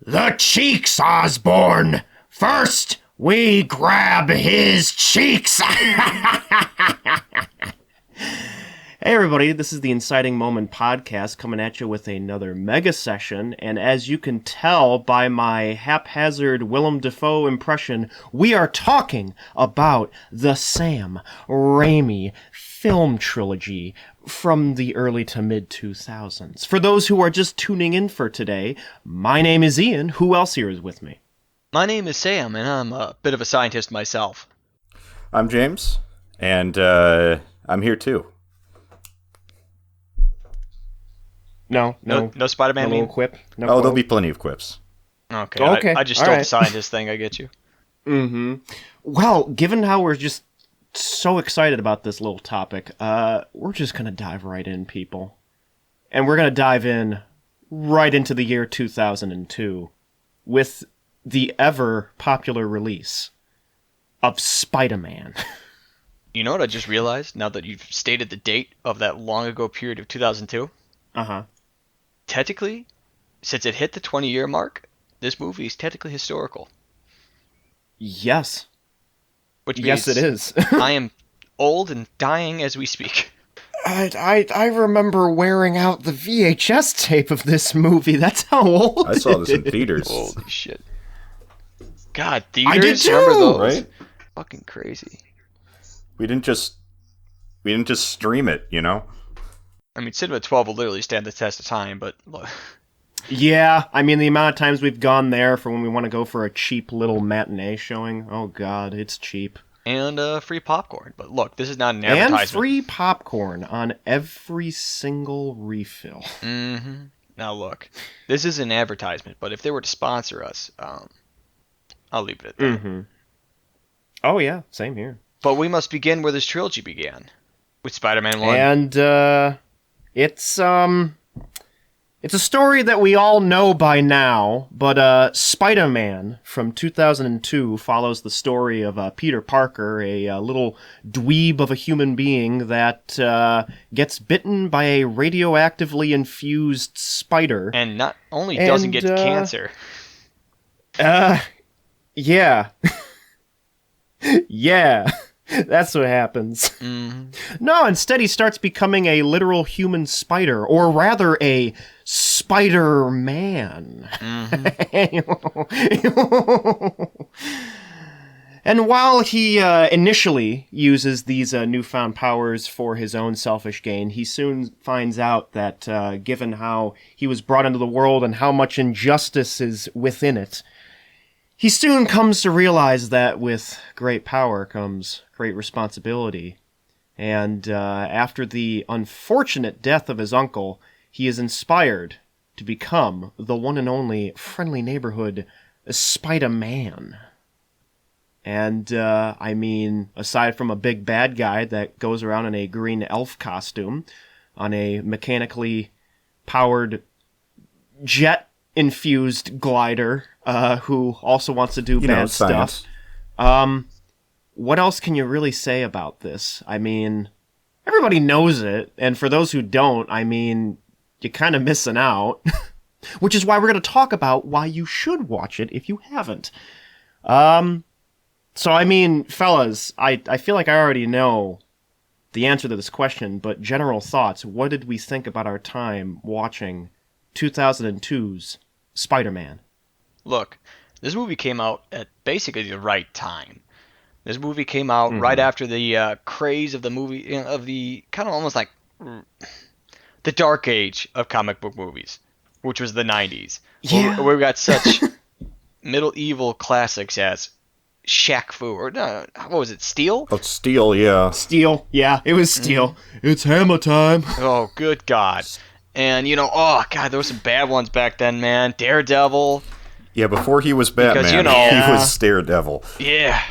the cheeks, Osborn. First, we grab his cheeks. Hey everybody, this is the Inciting Moment podcast coming at you with another mega session, and as you can tell by my haphazard Willem Dafoe impression, we are talking about the Sam Raimi film trilogy from the early to mid-2000s. For those who are just tuning in for today, my name is Ian. Who else here is with me? My name is Sam, and I'm a bit of a scientist myself. I'm James, and I'm here too. No Spider-Man meme? Quip? No quote? There'll be plenty of quips. Okay. I just stole the scientist thing, I get you. Mm-hmm. Well, given how we're just so excited about this little topic, we're just going to dive right in, people. And we're going to dive in right into the year 2002 with the ever-popular release of Spider-Man. You know what I just realized, now that you've stated the date of that long-ago period of 2002? Uh-huh. Technically, since it hit the 20-year mark, this movie is technically historical. Yes. Which means it is. I am old and dying as we speak. I remember wearing out the VHS tape of this movie. That's how old I saw this in theaters. Holy shit. God, theaters? I did too, remember those? Right? Fucking crazy. We didn't just stream it, you know? I mean, Cinema 12 will literally stand the test of time, but look. Yeah, I mean, the amount of times we've gone there for when we want to go for a cheap little matinee showing. Oh, God, it's cheap. And free popcorn. But look, this is not an advertisement. And free popcorn on every single refill. Mm-hmm. Now, look, this is an advertisement, but if they were to sponsor us, I'll leave it at that. Mm-hmm. Oh, yeah, same here. But we must begin where this trilogy began, with Spider-Man 1. And, it's a story that we all know by now, but Spider-Man from 2002 follows the story of Peter Parker, a little dweeb of a human being that gets bitten by a radioactively infused spider. And not only doesn't get cancer. Yeah. Yeah. That's what happens. Mm-hmm. No, instead he starts becoming a literal human spider, or rather a Spider-Man. Mm-hmm. And while he initially uses these newfound powers for his own selfish gain, he soon finds out that given how he was brought into the world and how much injustice is within it, he soon comes to realize that with great power comes great responsibility. And after the unfortunate death of his uncle, he is inspired to become the one and only friendly neighborhood Spider-Man. And, I mean, aside from a big bad guy that goes around in a green elf costume on a mechanically powered jet-infused glider, who also wants to do bad stuff. What else can you really say about this? I mean, everybody knows it, and for those who don't, I mean, you're kind of missing out. Which is why we're going to talk about why you should watch it if you haven't. So, I mean, fellas, I feel like I already know the answer to this question, but general thoughts, what did we think about our time watching 2002's Spider-Man? Look, this movie came out at basically the right time. This movie came out right after the craze of the movie, of the kind of almost like the dark age of comic book movies, which was the 90s. Yeah. Where we got such medieval classics as Shaq Fu, or no, what was it, Steel? Oh, Steel, yeah. Steel, yeah, it was Steel. It's hammer time. Oh, good God. And, oh, God, there were some bad ones back then, man. Daredevil. Yeah, before he was Batman, Because, he was Daredevil. Yeah.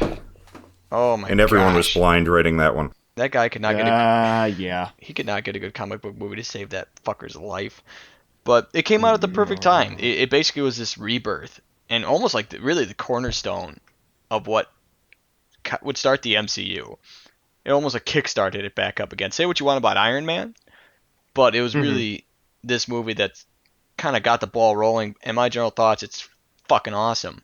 Oh, my God. And everyone was blind writing that one. That guy could not get He could not get a good comic book movie to save that fucker's life. But it came out at the perfect time. It basically was this rebirth. And almost like really the cornerstone of what would start the MCU. It almost like kickstarted it back up again. Say what you want about Iron Man, but it was really this movie that kind of got the ball rolling. And my general thoughts, it's fucking awesome.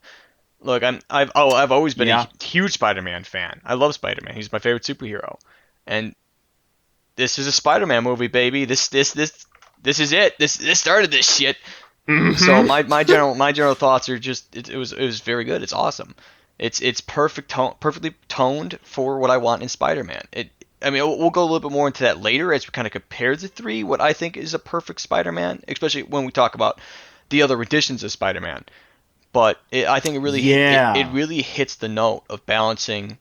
Look, I've always been Yeah. a huge Spider-Man fan. I love Spider-Man. He's my favorite superhero. And this is a Spider-Man movie, baby. This is it. This started this shit. So Mm-hmm. my general thoughts are just it was very good. It's awesome. It's perfectly toned for what I want in Spider-Man. I mean we'll go a little bit more into that later as we kind of compare the three. What I think is a perfect Spider-Man, especially when we talk about the other editions of Spider-Man. But I think it Yeah. really hits the note of balancing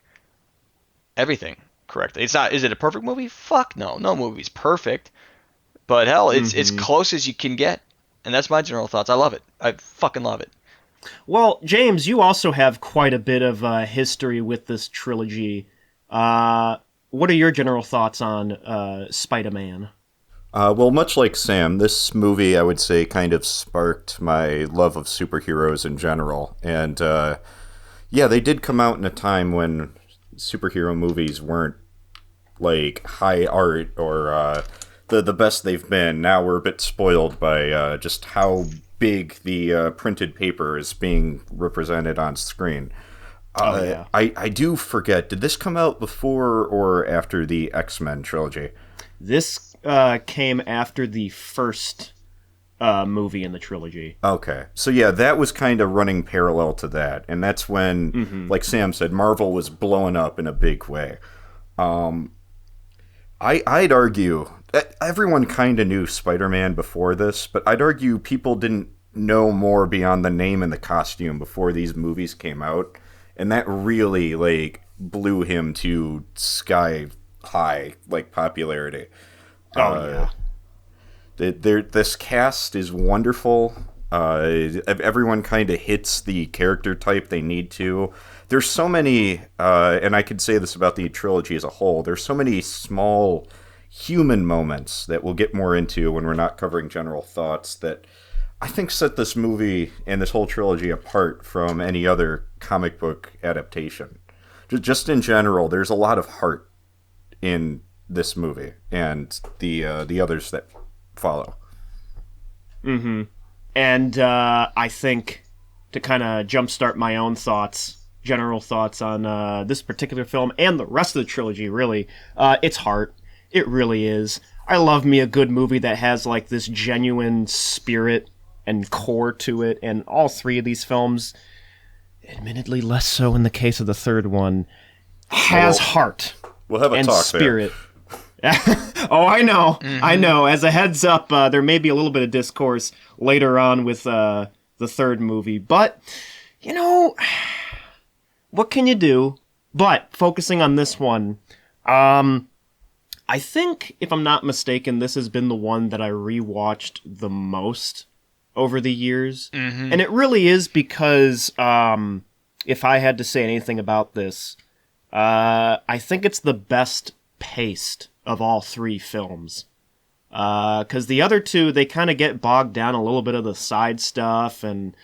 everything correctly. It's not. Is it a perfect movie? Fuck no. No movie's perfect. But hell, it's Mm-hmm. close as you can get. And that's my general thoughts. I love it. I fucking love it. Well, James, you also have quite a bit of history with this trilogy. Uh, what are your general thoughts on Spider-Man? Well, much like Sam, this movie, I would say, kind of sparked my love of superheroes in general. And yeah, they did come out in a time when superhero movies weren't like high art or the best they've been. Now we're a bit spoiled by just how big the printed paper is being represented on screen. Oh yeah. I do forget, did this come out before or after the X-Men trilogy? This came after the first movie in the trilogy. Okay. So yeah, that was kind of running parallel to that. And that's when, Mm-hmm. like Sam said, Marvel was blowing up in a big way. I'd argue that everyone kind of knew Spider-Man before this, but I'd argue people didn't know more beyond the name and the costume before these movies came out. And that really, like, blew him to sky high, like, popularity. Oh Uh, yeah. this cast is wonderful. Everyone kind of hits the character type they need to. There's so many, and I could say this about the trilogy as a whole. There's so many small human moments that we'll get more into when we're not covering general thoughts that I think set this movie and this whole trilogy apart from any other comic book adaptation. Just in general, there's a lot of heart in this movie and the others that follow. Mm-hmm. And I think to kind of jumpstart my own thoughts, general thoughts on this particular film and the rest of the trilogy, really, it's heart. It really is. I love me a good movie that has like this genuine spirit and core to it, and all three of these films, admittedly less so in the case of the third one, has Well, heart we'll have a and talk spirit. Oh, I know. I know. As a heads up, there may be a little bit of discourse later on with the third movie, but you know, what can you do? But focusing on this one, I think, if I'm not mistaken, this has been the one that I rewatched the most over the years, and it really is because if I had to say anything about this, I think it's the best paced of all three films. Because the other two, they kind of get bogged down a little bit of the side stuff, and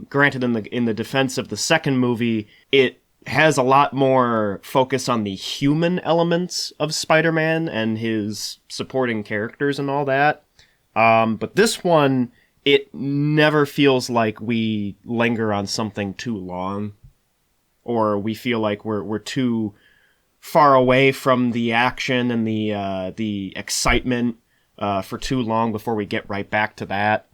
granted, in the defense of the second movie, it has a lot more focus on the human elements of Spider-Man and his supporting characters and all that. But this one, it never feels like we linger on something too long, or we feel like we're too far away from the action and the excitement for too long before we get right back to that.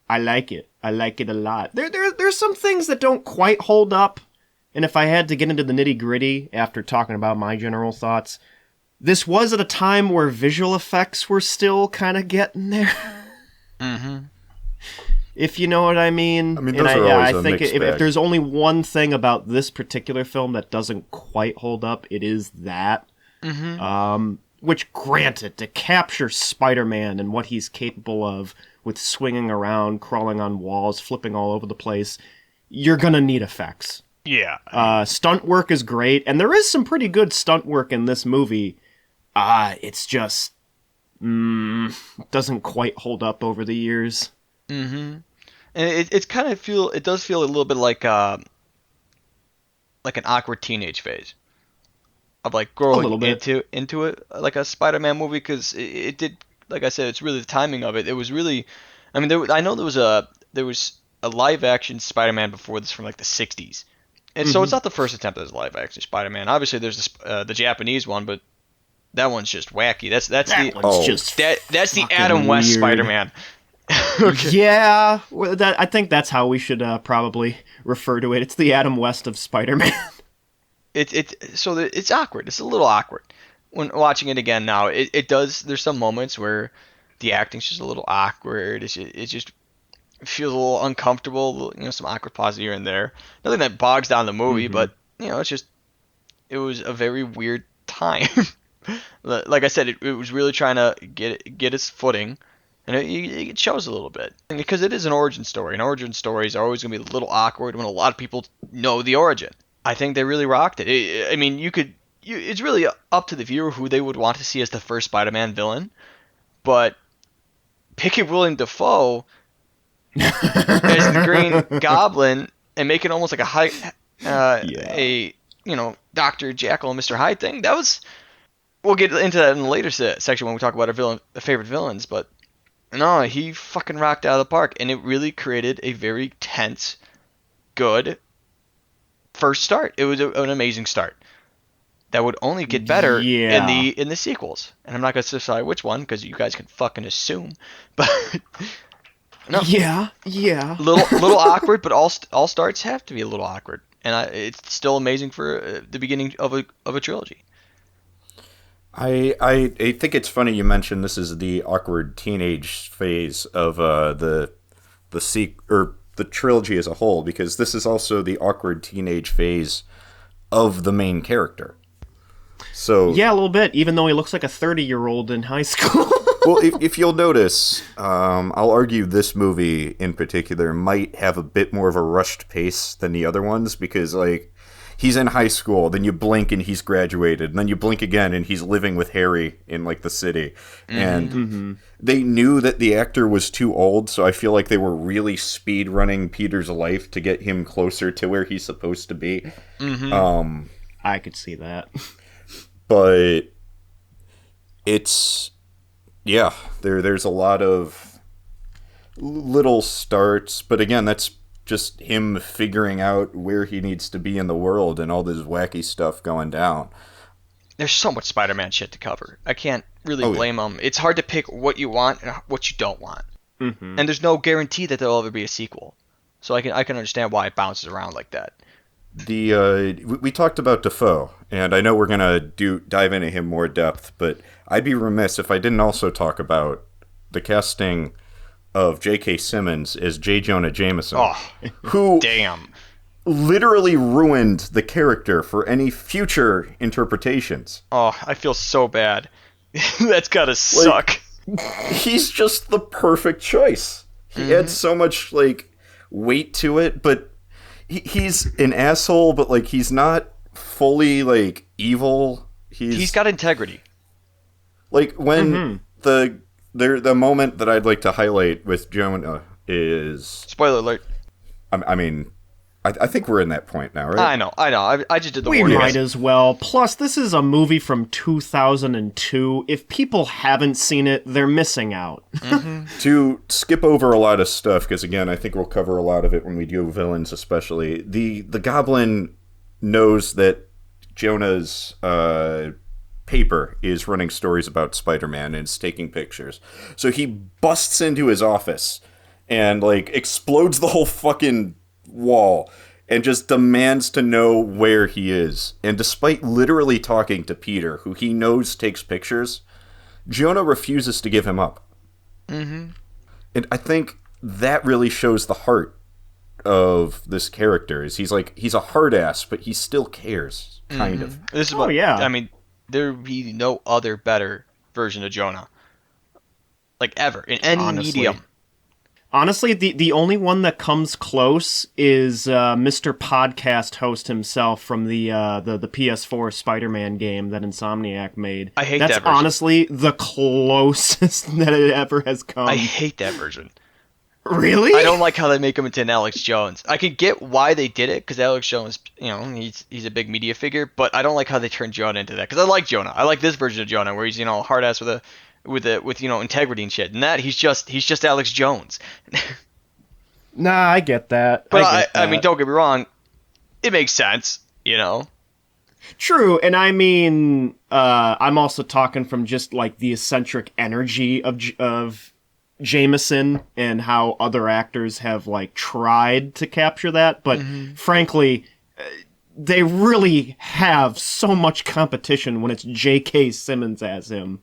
I like it. I like it a lot. There's some things that don't quite hold up, and if I had to get into the nitty gritty after talking about my general thoughts, this was at a time where visual effects were still kind of getting there. If you know what I mean. I mean, And those are yeah, always I a think mixed if bag. there's only one thing about this particular film that doesn't quite hold up, it is that. Which, granted, to capture Spider-Man and what he's capable of with swinging around, crawling on walls, flipping all over the place, you're gonna need effects. Yeah. Stunt work is great, and there is some pretty good stunt work in this movie. It's just doesn't quite hold up over the years. And it does feel a little bit like an awkward teenage phase of like A little growing bit. into it like a Spider-Man movie, because it did, like I said, it's really the timing of it. It was really, I mean, I know there was a live action Spider-Man before this from like the 60s. And so it's not the first attempt at a live action Spider-Man. Obviously there's the Japanese one, but that one's just wacky. That's the Adam West weird. Spider-Man. Okay. Yeah, I think that's how we should probably refer to it. It's the Adam West of Spider-Man. It's awkward. It's a little awkward when watching it again now. It does. There's some moments where the acting's just a little awkward. It just feels a little uncomfortable. Some awkward pauses here and there. Nothing that bogs down the movie, but it was a very weird time. Like I said, it was really trying to get its footing. And it shows a little bit. And because it is an origin story. And origin stories are always going to be a little awkward when a lot of people know the origin. I think they really rocked it. It's really up to the viewer who they would want to see as the first Spider-Man villain. But picking Willem Dafoe as the Green Goblin and making almost like a Dr. Jekyll and Mr. Hyde thing, that was... We'll get into that in the later section when we talk about our favorite villains, but... No, he fucking rocked out of the park, and it really created a very tense, good first start. It was an amazing start that would only get better in the sequels. And I'm not gonna specify which one because you guys can fucking assume. But no, little awkward, but all starts have to be a little awkward, and it's still amazing for the beginning of a trilogy. I think it's funny you mentioned this is the awkward teenage phase of the trilogy as a whole, because this is also the awkward teenage phase of the main character. So yeah, a little bit, even though he looks like a 30-year-old in high school. Well, if you'll notice, I'll argue this movie in particular might have a bit more of a rushed pace than the other ones, because like he's in high school, then you blink and he's graduated, and then you blink again and he's living with Harry in like the city. And they knew that the actor was too old, so I feel like they were really speed running Peter's life to get him closer to where he's supposed to be. I could see that. But it's there's a lot of little starts, but again, that's just him figuring out where he needs to be in the world and all this wacky stuff going down. There's so much Spider-Man shit to cover. I can't really blame him. It's hard to pick what you want and what you don't want. And there's no guarantee that there'll ever be a sequel. So I can understand why it bounces around like that. We talked about Dafoe, and I know we're gonna dive into him more depth, but I'd be remiss if I didn't also talk about the casting of J.K. Simmons as J. Jonah Jameson, who literally ruined the character for any future interpretations. Oh, I feel so bad. That's gotta suck. He's just the perfect choice. He adds so much weight to it, but he's an asshole, but he's not fully evil. He's got integrity. When the moment that I'd like to highlight with Jonah is... Spoiler alert. I think we're in that point now, right? I know. I just did the warning. We might as well. Plus, this is a movie from 2002. If people haven't seen it, they're missing out. To skip over a lot of stuff, because again, I think we'll cover a lot of it when we do villains especially. The Goblin knows that Jonah's... paper is running stories about Spider-Man and is taking pictures. So he busts into his office and explodes the whole fucking wall and just demands to know where he is. And despite literally talking to Peter, who he knows takes pictures, Jonah refuses to give him up. And I think that really shows the heart of this character. Is he's a hard ass, but he still cares, kind of. This is there would be no other better version of Jonah. Ever. In any medium. Honestly, the only one that comes close is Mr. Podcast Host himself from the PS4 Spider-Man game that Insomniac made. I hate that version. That's honestly the closest that it ever has come. I hate that version. Really? I don't like how they make him into an Alex Jones. I could get why they did it, because Alex Jones, he's a big media figure, but I don't like how they turned Jonah into that, because I like Jonah. I like this version of Jonah, where he's, hard ass with integrity and shit. And that, he's just Alex Jones. Nah, I get that. But I mean, don't get me wrong. It makes sense, you know? True, and I mean, I'm also talking from just like the eccentric energy of Jameson and how other actors have like tried to capture that, but frankly, they really have so much competition when it's J.K. Simmons as him,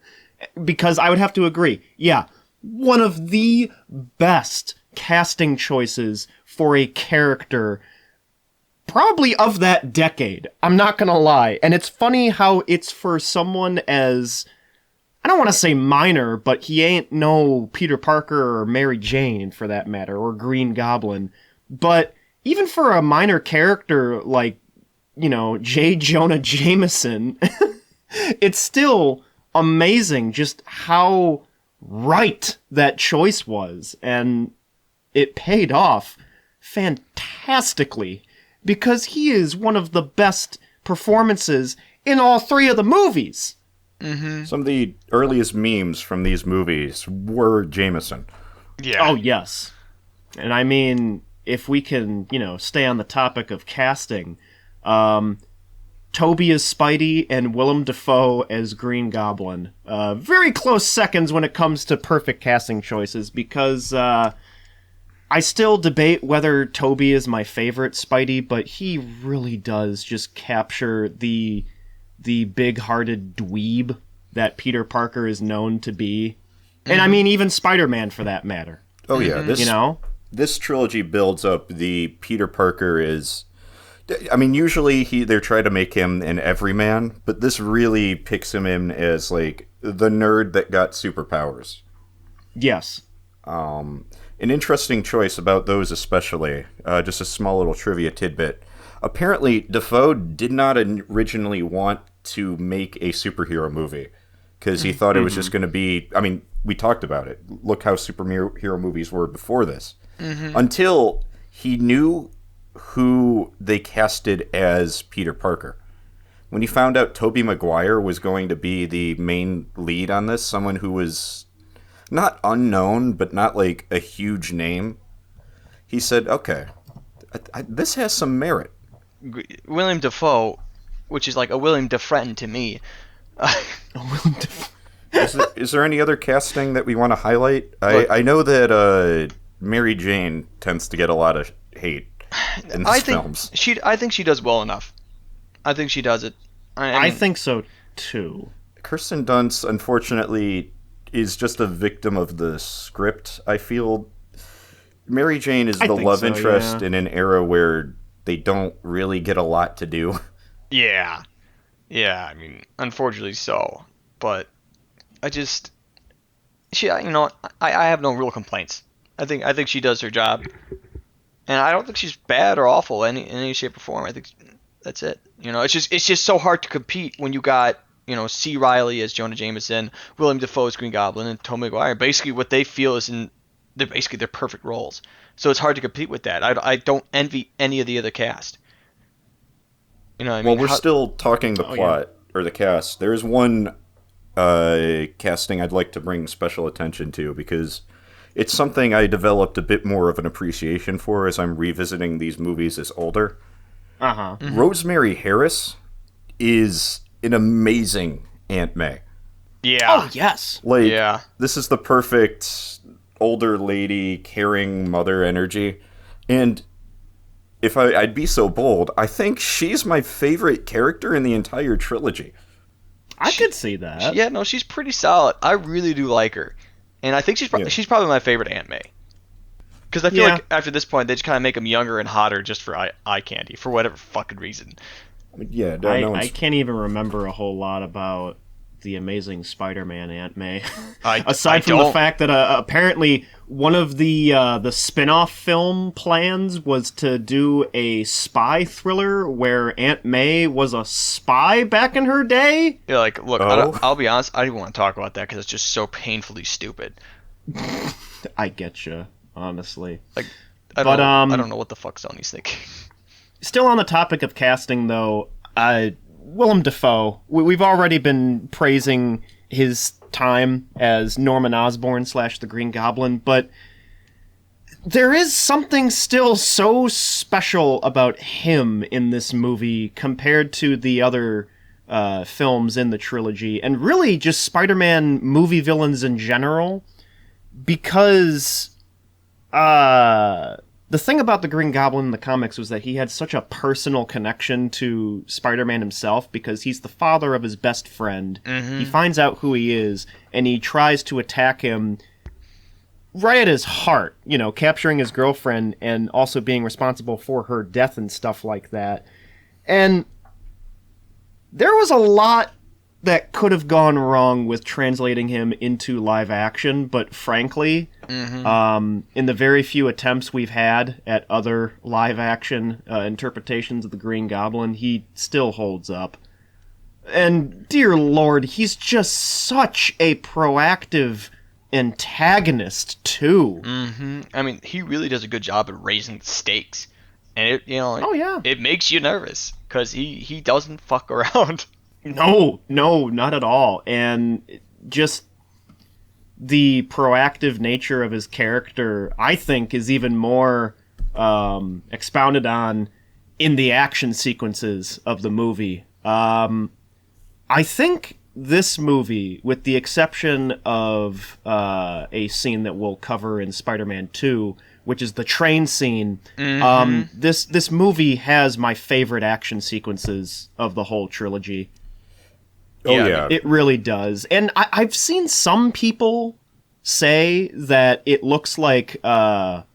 because I would have to agree, yeah, one of the best casting choices for a character probably of that decade. I'm not gonna lie. And it's funny how it's for someone as, I don't want to say minor, but he ain't no Peter Parker or Mary Jane, for that matter, or Green Goblin. But even for a minor character like, you know, J. Jonah Jameson, it's still amazing just how right that choice was. And it paid off fantastically, because he is one of the best performances in all three of the movies. Mm-hmm. Some of the earliest memes from these movies were Jameson. Yeah. Oh, yes. And I mean, if we can, you know, stay on the topic of casting, Toby as Spidey and Willem Dafoe as Green Goblin. Very close seconds when it comes to perfect casting choices, because I still debate whether Toby is my favorite Spidey, but he really does just capture the big-hearted dweeb that Peter Parker is known to be. And I mean, even Spider-Man for that matter. Oh yeah, this trilogy builds up the Peter Parker is. I mean, usually they're trying to make him an everyman, but this really picks him in as like the nerd that got superpowers. Yes. An interesting choice about those especially, just a small little trivia tidbit. Apparently, Dafoe did not originally want to make a superhero movie, because he thought it was just going to be, I mean, we talked about it. Look how superhero movies were before this. Until he knew who they casted as Peter Parker. When he found out Tobey Maguire was going to be the main lead on this, someone who was not unknown, but not like a huge name, he said, okay, this has some merit. William Dafoe, which is like a William Dufresne to me. Is there any other casting that we want to highlight? I know that Mary Jane tends to get a lot of hate in these films. I think she does well enough. I think she does it. I think so too. Kirsten Dunst, unfortunately, is just a victim of the script. I feel Mary Jane is the love interest in an era where they don't really get a lot to do. Yeah. Yeah, I mean, unfortunately so. But I have no real complaints. I think she does her job. And I don't think she's bad or awful in any shape or form. I think that's it. You know, it's just so hard to compete when you got, you know, C. Reilly as Jonah Jameson, Willem Dafoe as Green Goblin, and Tobey Maguire. Basically, what they feel is they're perfect roles. So it's hard to compete with that. I don't envy any of the other cast. You know what I mean? Well, we're still talking the plot or the cast. There's one casting I'd like to bring special attention to, because it's something I developed a bit more of an appreciation for as I'm revisiting these movies as older. Rosemary Harris is an amazing Aunt May. Yeah. Oh, yes. This is the perfect older lady, caring mother energy. And if I'd be so bold, I think she's my favorite character in the entire trilogy. I could see that. Yeah, no, she's pretty solid. I really do like her. And I think she's probably my favorite Aunt May. Because I feel like after this point, they just kind of make them younger and hotter just for eye candy, for whatever fucking reason. Yeah, I can't even remember a whole lot about the Amazing Spider-Man Aunt May. Aside from the fact that apparently one of the spin-off film plans was to do a spy thriller where Aunt May was a spy back in her day. Yeah, like, look, I'll be honest, I don't even want to talk about that because it's just so painfully stupid. I getcha, honestly. Like, I don't know what the fuck Sony's thinking. Still on the topic of casting, though, Willem Dafoe, we've already been praising his time as Norman Osborn / the Green Goblin, but there is something still so special about him in this movie compared to the other films in the trilogy, and really just Spider-Man movie villains in general, because the thing about the Green Goblin in the comics was that he had such a personal connection to Spider-Man himself, because he's the father of his best friend. Mm-hmm. He finds out who he is, and he tries to attack him right at his heart, you know, capturing his girlfriend and also being responsible for her death and stuff like that. And there was a lot that could have gone wrong with translating him into live action, but frankly, in the very few attempts we've had at other live action interpretations of the Green Goblin, he still holds up. And dear Lord, he's just such a proactive antagonist too. I mean, he really does a good job at raising the stakes, and it makes you nervous because he doesn't fuck around. No, not at all. And just the proactive nature of his character, I think, is even more expounded on in the action sequences of the movie. I think this movie, with the exception of a scene that we'll cover in Spider-Man 2, which is the train scene, this movie has my favorite action sequences of the whole trilogy. Oh, yeah. It really does. And I've seen some people say that it looks like Power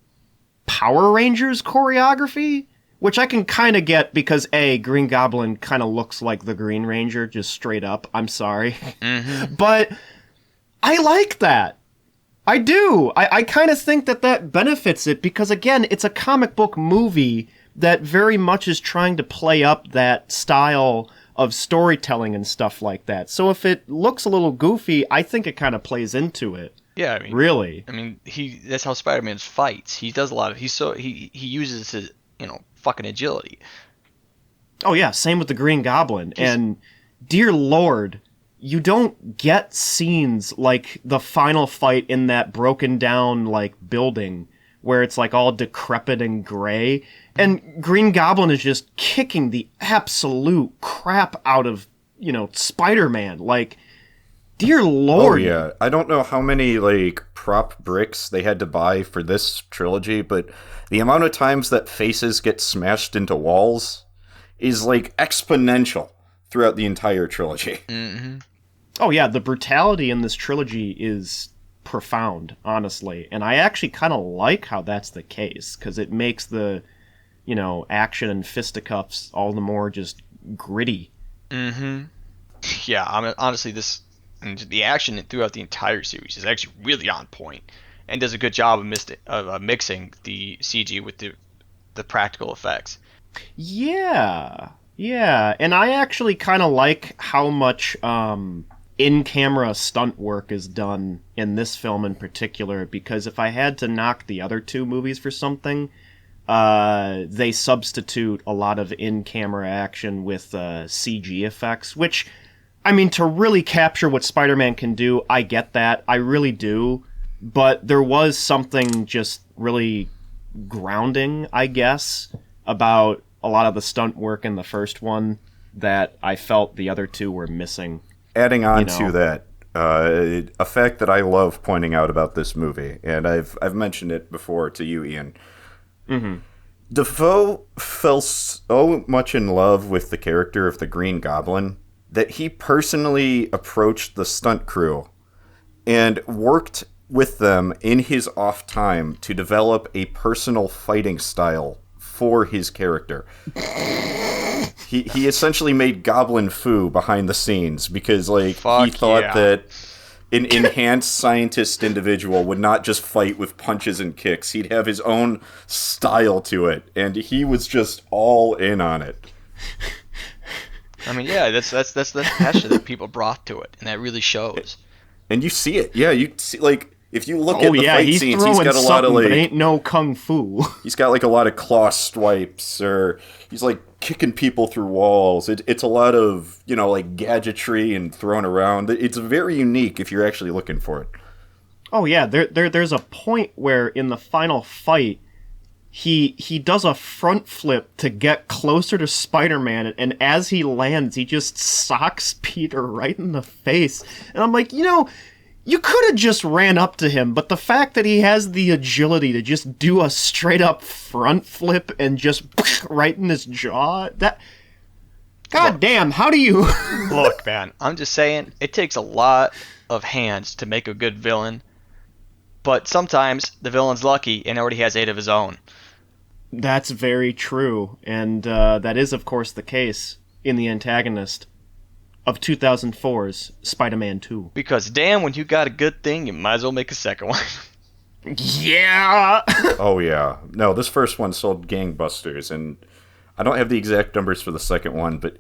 Rangers choreography, which I can kind of get because, A, Green Goblin kind of looks like the Green Ranger, just straight up. I'm sorry. But I like that. I do. I kind of think that benefits it because, again, it's a comic book movie that very much is trying to play up that style of storytelling and stuff like that. So if it looks a little goofy, I think it kind of plays into it. Yeah, I mean, really. I mean, that's how Spider-Man fights. He does a lot of he uses his, fucking agility. Oh yeah, same with the Green Goblin. And dear Lord, you don't get scenes like the final fight in that broken down building where it's all decrepit and gray. And Green Goblin is just kicking the absolute crap out of, Spider-Man. Dear Lord. Oh, yeah. I don't know how many, prop bricks they had to buy for this trilogy, but the amount of times that faces get smashed into walls is, exponential throughout the entire trilogy. Mm-hmm. Oh, yeah. The brutality in this trilogy is profound, honestly. And I actually kind of like how that's the case, because it makes the, action and fisticuffs all the more just gritty. Mm-hmm. Yeah, I mean, honestly, the action throughout the entire series is actually really on point and does a good job of mixing the CG with the practical effects. Yeah. And I actually kind of like how much in-camera stunt work is done in this film in particular, because if I had to knock the other two movies for something, they substitute a lot of in-camera action with CG effects, which, I mean, to really capture what Spider-Man can do, I get that. I really do. But there was something just really grounding, I guess, about a lot of the stunt work in the first one that I felt the other two were missing. Adding on to that, a fact that I love pointing out about this movie, and I've mentioned it before to you, Ian. Mm-hmm. Defoe fell so much in love with the character of the Green Goblin that he personally approached the stunt crew and worked with them in his off time to develop a personal fighting style for his character. He essentially made Goblin Fu behind the scenes because he thought that an enhanced scientist individual would not just fight with punches and kicks. He'd have his own style to it, and he was just all in on it. I mean, yeah, that's the passion that people brought to it, and that really shows. And you see it. Yeah, you see, if you look at the fight scenes, he's got a lot of but ain't no kung fu. He's got a lot of claw swipes, or he's kicking people through walls. It's a lot of gadgetry and thrown around. It's very unique if you're actually looking for it. Oh yeah, there's a point where in the final fight, he does a front flip to get closer to Spider-Man, and as he lands, he just socks Peter right in the face. And I'm like, you could have just ran up to him, but the fact that he has the agility to just do a straight up front flip and just right in his jaw, that... God damn, how do you... Look, man, I'm just saying, it takes a lot of hands to make a good villain, but sometimes the villain's lucky and already has 8 of his own. That's very true, and that is, of course, the case in the antagonist of 2004's Spider-Man 2. Because, damn, when you got a good thing, you might as well make a second one. Yeah! Oh, yeah. No, this first one sold gangbusters, and I don't have the exact numbers for the second one, but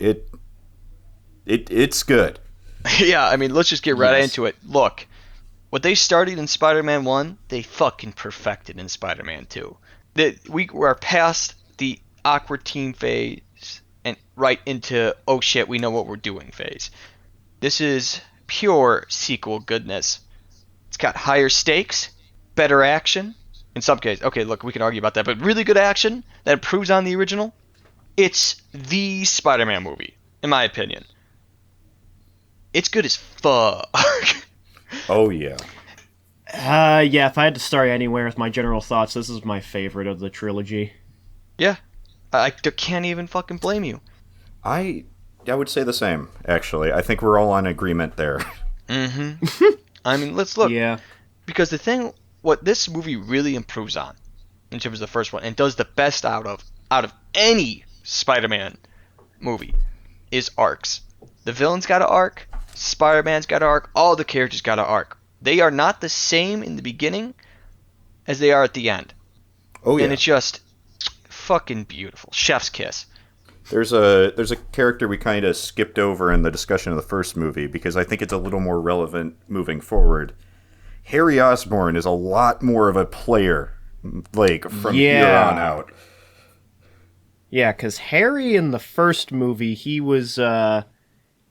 it's good. Yeah, I mean, let's just get right into it. Look, what they started in Spider-Man 1, they fucking perfected in Spider-Man 2. We were past the awkward team phase and right into, oh shit, we know what we're doing phase. This is pure sequel goodness. It's got higher stakes, better action. In some cases, okay, look, we can argue about that, but really good action that improves on the original. It's the Spider-Man movie, in my opinion. It's good as fuck. Oh, yeah. Yeah, if I had to start anywhere with my general thoughts, this is my favorite of the trilogy. Yeah. I can't even fucking blame you. I would say the same, actually. I think we're all on agreement there. Mm-hmm. I mean, let's look. Yeah. Because the thing, what this movie really improves on, in terms of the first one, and does the best out of any Spider-Man movie, is arcs. The villain's got an arc, Spider-Man's got an arc, all the characters got an arc. They are not the same in the beginning as they are at the end. Oh, yeah. And it's just fucking beautiful. Chef's kiss. There's a character we kind of skipped over in the discussion of the first movie because I think it's a little more relevant moving forward. Harry Osborn is a lot more of a player, like, from here on out. Yeah, because Harry in the first movie, he was, he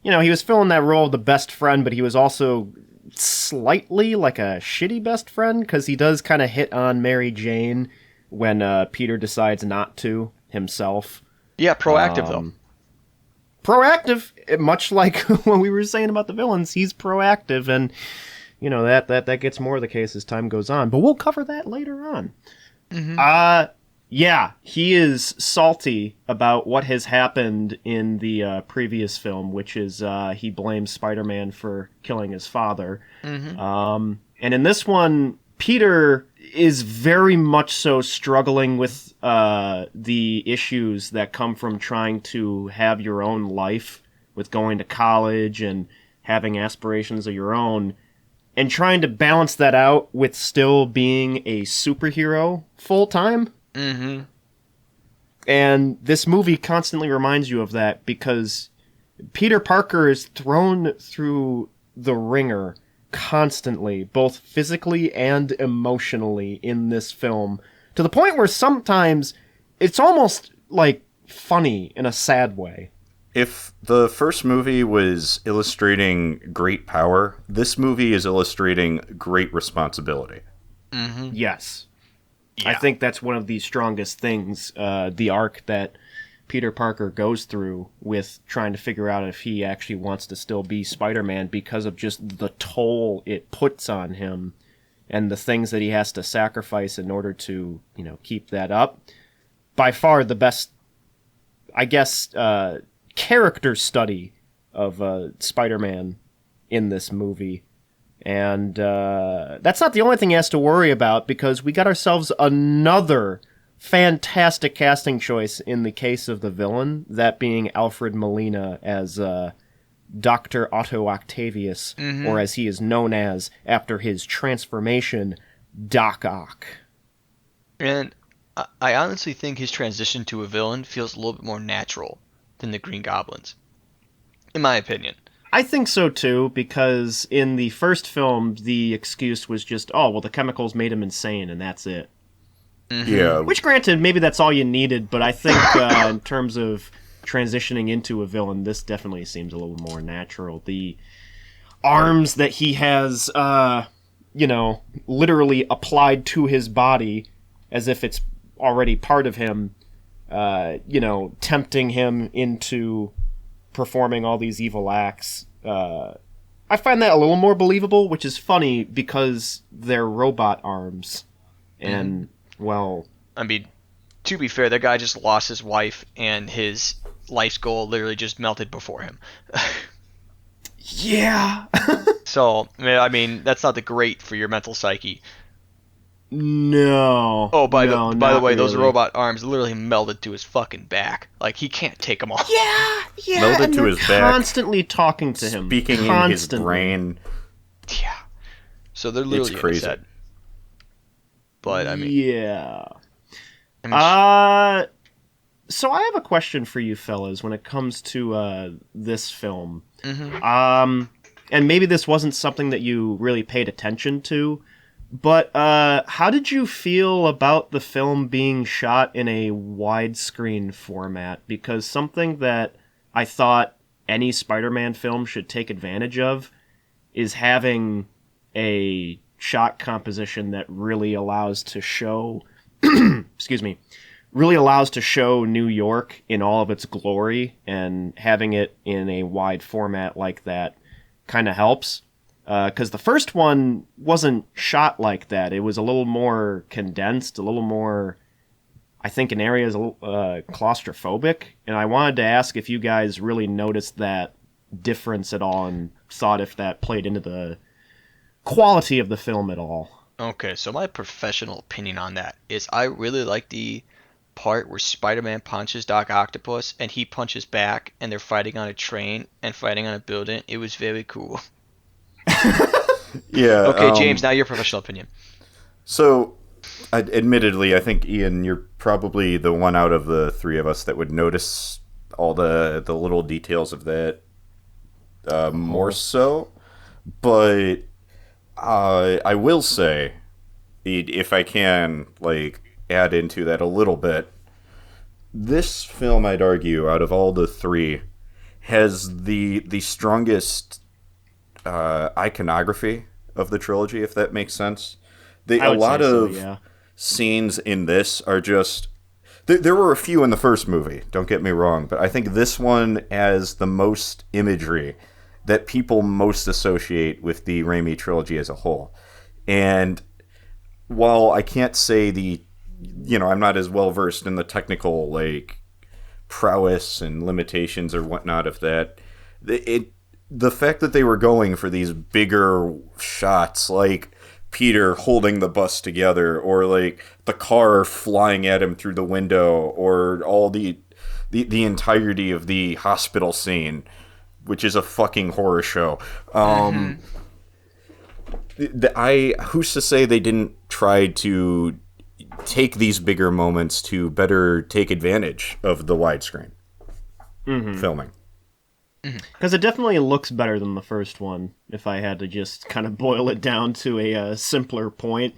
was filling that role of the best friend, but he was also slightly like a shitty best friend, because he does kind of hit on Mary Jane when Peter decides not to himself. Yeah, proactive, though. Proactive, much like what we were saying about the villains, he's proactive, and, that gets more of the case as time goes on, but we'll cover that later on. Mm-hmm. Yeah, he is salty about what has happened in the previous film, which is he blames Spider-Man for killing his father. Mm-hmm. And in this one, Peter is very much so struggling with the issues that come from trying to have your own life, with going to college and having aspirations of your own, and trying to balance that out with still being a superhero full-time. Mm-hmm. And this movie constantly reminds you of that, because Peter Parker is thrown through the ringer constantly, both physically and emotionally in this film, to the point where sometimes it's almost like funny in a sad way. If the first movie was illustrating great power, this movie is illustrating great responsibility. Mm-hmm. Yes. Yeah. I think that's one of the strongest things, the arc that Peter Parker goes through with trying to figure out if he actually wants to still be Spider-Man, because of just the toll it puts on him and the things that he has to sacrifice in order to, keep that up. By far the best, I guess, character study of Spider-Man in this movie. And that's not the only thing he has to worry about, because we got ourselves another fantastic casting choice in the case of the villain, that being Alfred Molina as Dr. Otto Octavius, or as he is known as after his transformation, Doc Ock. And I honestly think his transition to a villain feels a little bit more natural than the Green Goblin's, in my opinion. I think so too, because in the first film, the excuse was just, the chemicals made him insane, and that's it. Mm-hmm. Yeah. Which, granted, maybe that's all you needed, but I think in terms of transitioning into a villain, this definitely seems a little more natural. The arms that he has, literally applied to his body as if it's already part of him, tempting him into performing all these evil acts. I find that a little more believable, which is funny because they're robot arms. And, well... I mean, to be fair, that guy just lost his wife, and his life's goal literally just melted before him. Yeah. So, I mean, that's not the great for your mental psyche. No. Oh, by the way, really. Those robot arms literally melded to his fucking back. Like, he can't take them off. Yeah. Melded and to they're his back, constantly talking to him. speaking in his brain. Yeah. So they're literally It's crazy. in his head. But, I mean... Yeah. So I have a question for you fellas when it comes to this film. Mm-hmm. And maybe this wasn't something that you really paid attention to, but how did you feel about the film being shot in a widescreen format? Because something that I thought any Spider-Man film should take advantage of is having a shot composition that really allows to show really allows to show New York in all of its glory, and having it in a wide format like that kind of helps. Because the first one wasn't shot like that. It was a little more condensed, a little more, I think in areas, claustrophobic. And I wanted to ask if you guys really noticed that difference at all and thought if that played into the quality of the film at all. Okay, so my professional opinion on that is I really like the part where Spider-Man punches Doc Octopus and he punches back and they're fighting on a train and fighting on a building. It was very cool. Yeah. Okay, James, now your professional opinion. So, admittedly, I think, Ian, you're probably the one out of the three of us that would notice all the little details of that more so. But I will say, if I can, add into that a little bit, this film, I'd argue, out of all the three, has the strongest iconography of the trilogy, if that makes sense. A lot of scenes in this are just... There were a few in the first movie, don't get me wrong, but I think this one has the most imagery that people most associate with the Raimi trilogy as a whole. And while I can't say I'm not as well versed in the technical, prowess and limitations or whatnot of that, the fact that they were going for these bigger shots, like Peter holding the bus together, or the car flying at him through the window, or all the entirety of the hospital scene, which is a fucking horror show. Who's to say they didn't try to take these bigger moments to better take advantage of the widescreen filming? Because it definitely looks better than the first one, if I had to just kind of boil it down to a simpler point.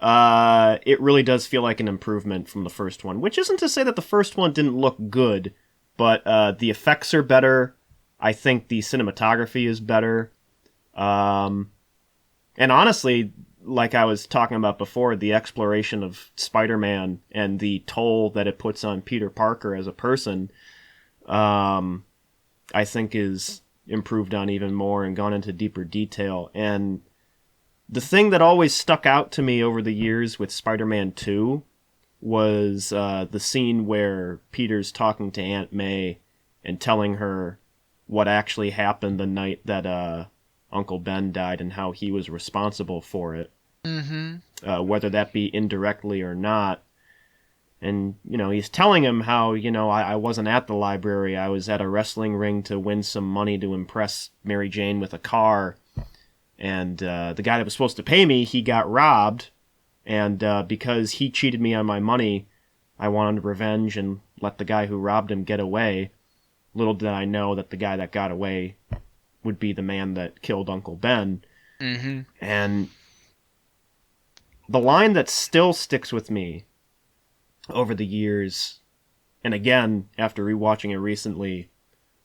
It really does feel like an improvement from the first one, which isn't to say that the first one didn't look good, but the effects are better. I think the cinematography is better. And honestly, like I was talking about before, the exploration of Spider-Man and the toll that it puts on Peter Parker as a person, I think is improved on even more and gone into deeper detail. And the thing that always stuck out to me over the years with Spider-Man 2 was the scene where Peter's talking to Aunt May and telling her what actually happened the night that Uncle Ben died and how he was responsible for it. Whether that be indirectly or not. And, he's telling him how, I wasn't at the library. I was at a wrestling ring to win some money to impress Mary Jane with a car. And the guy that was supposed to pay me, he got robbed. And because he cheated me on my money, I wanted revenge and let the guy who robbed him get away. Little did I know that the guy that got away would be the man that killed Uncle Ben. And the line that still sticks with me over the years, and again, after rewatching it recently,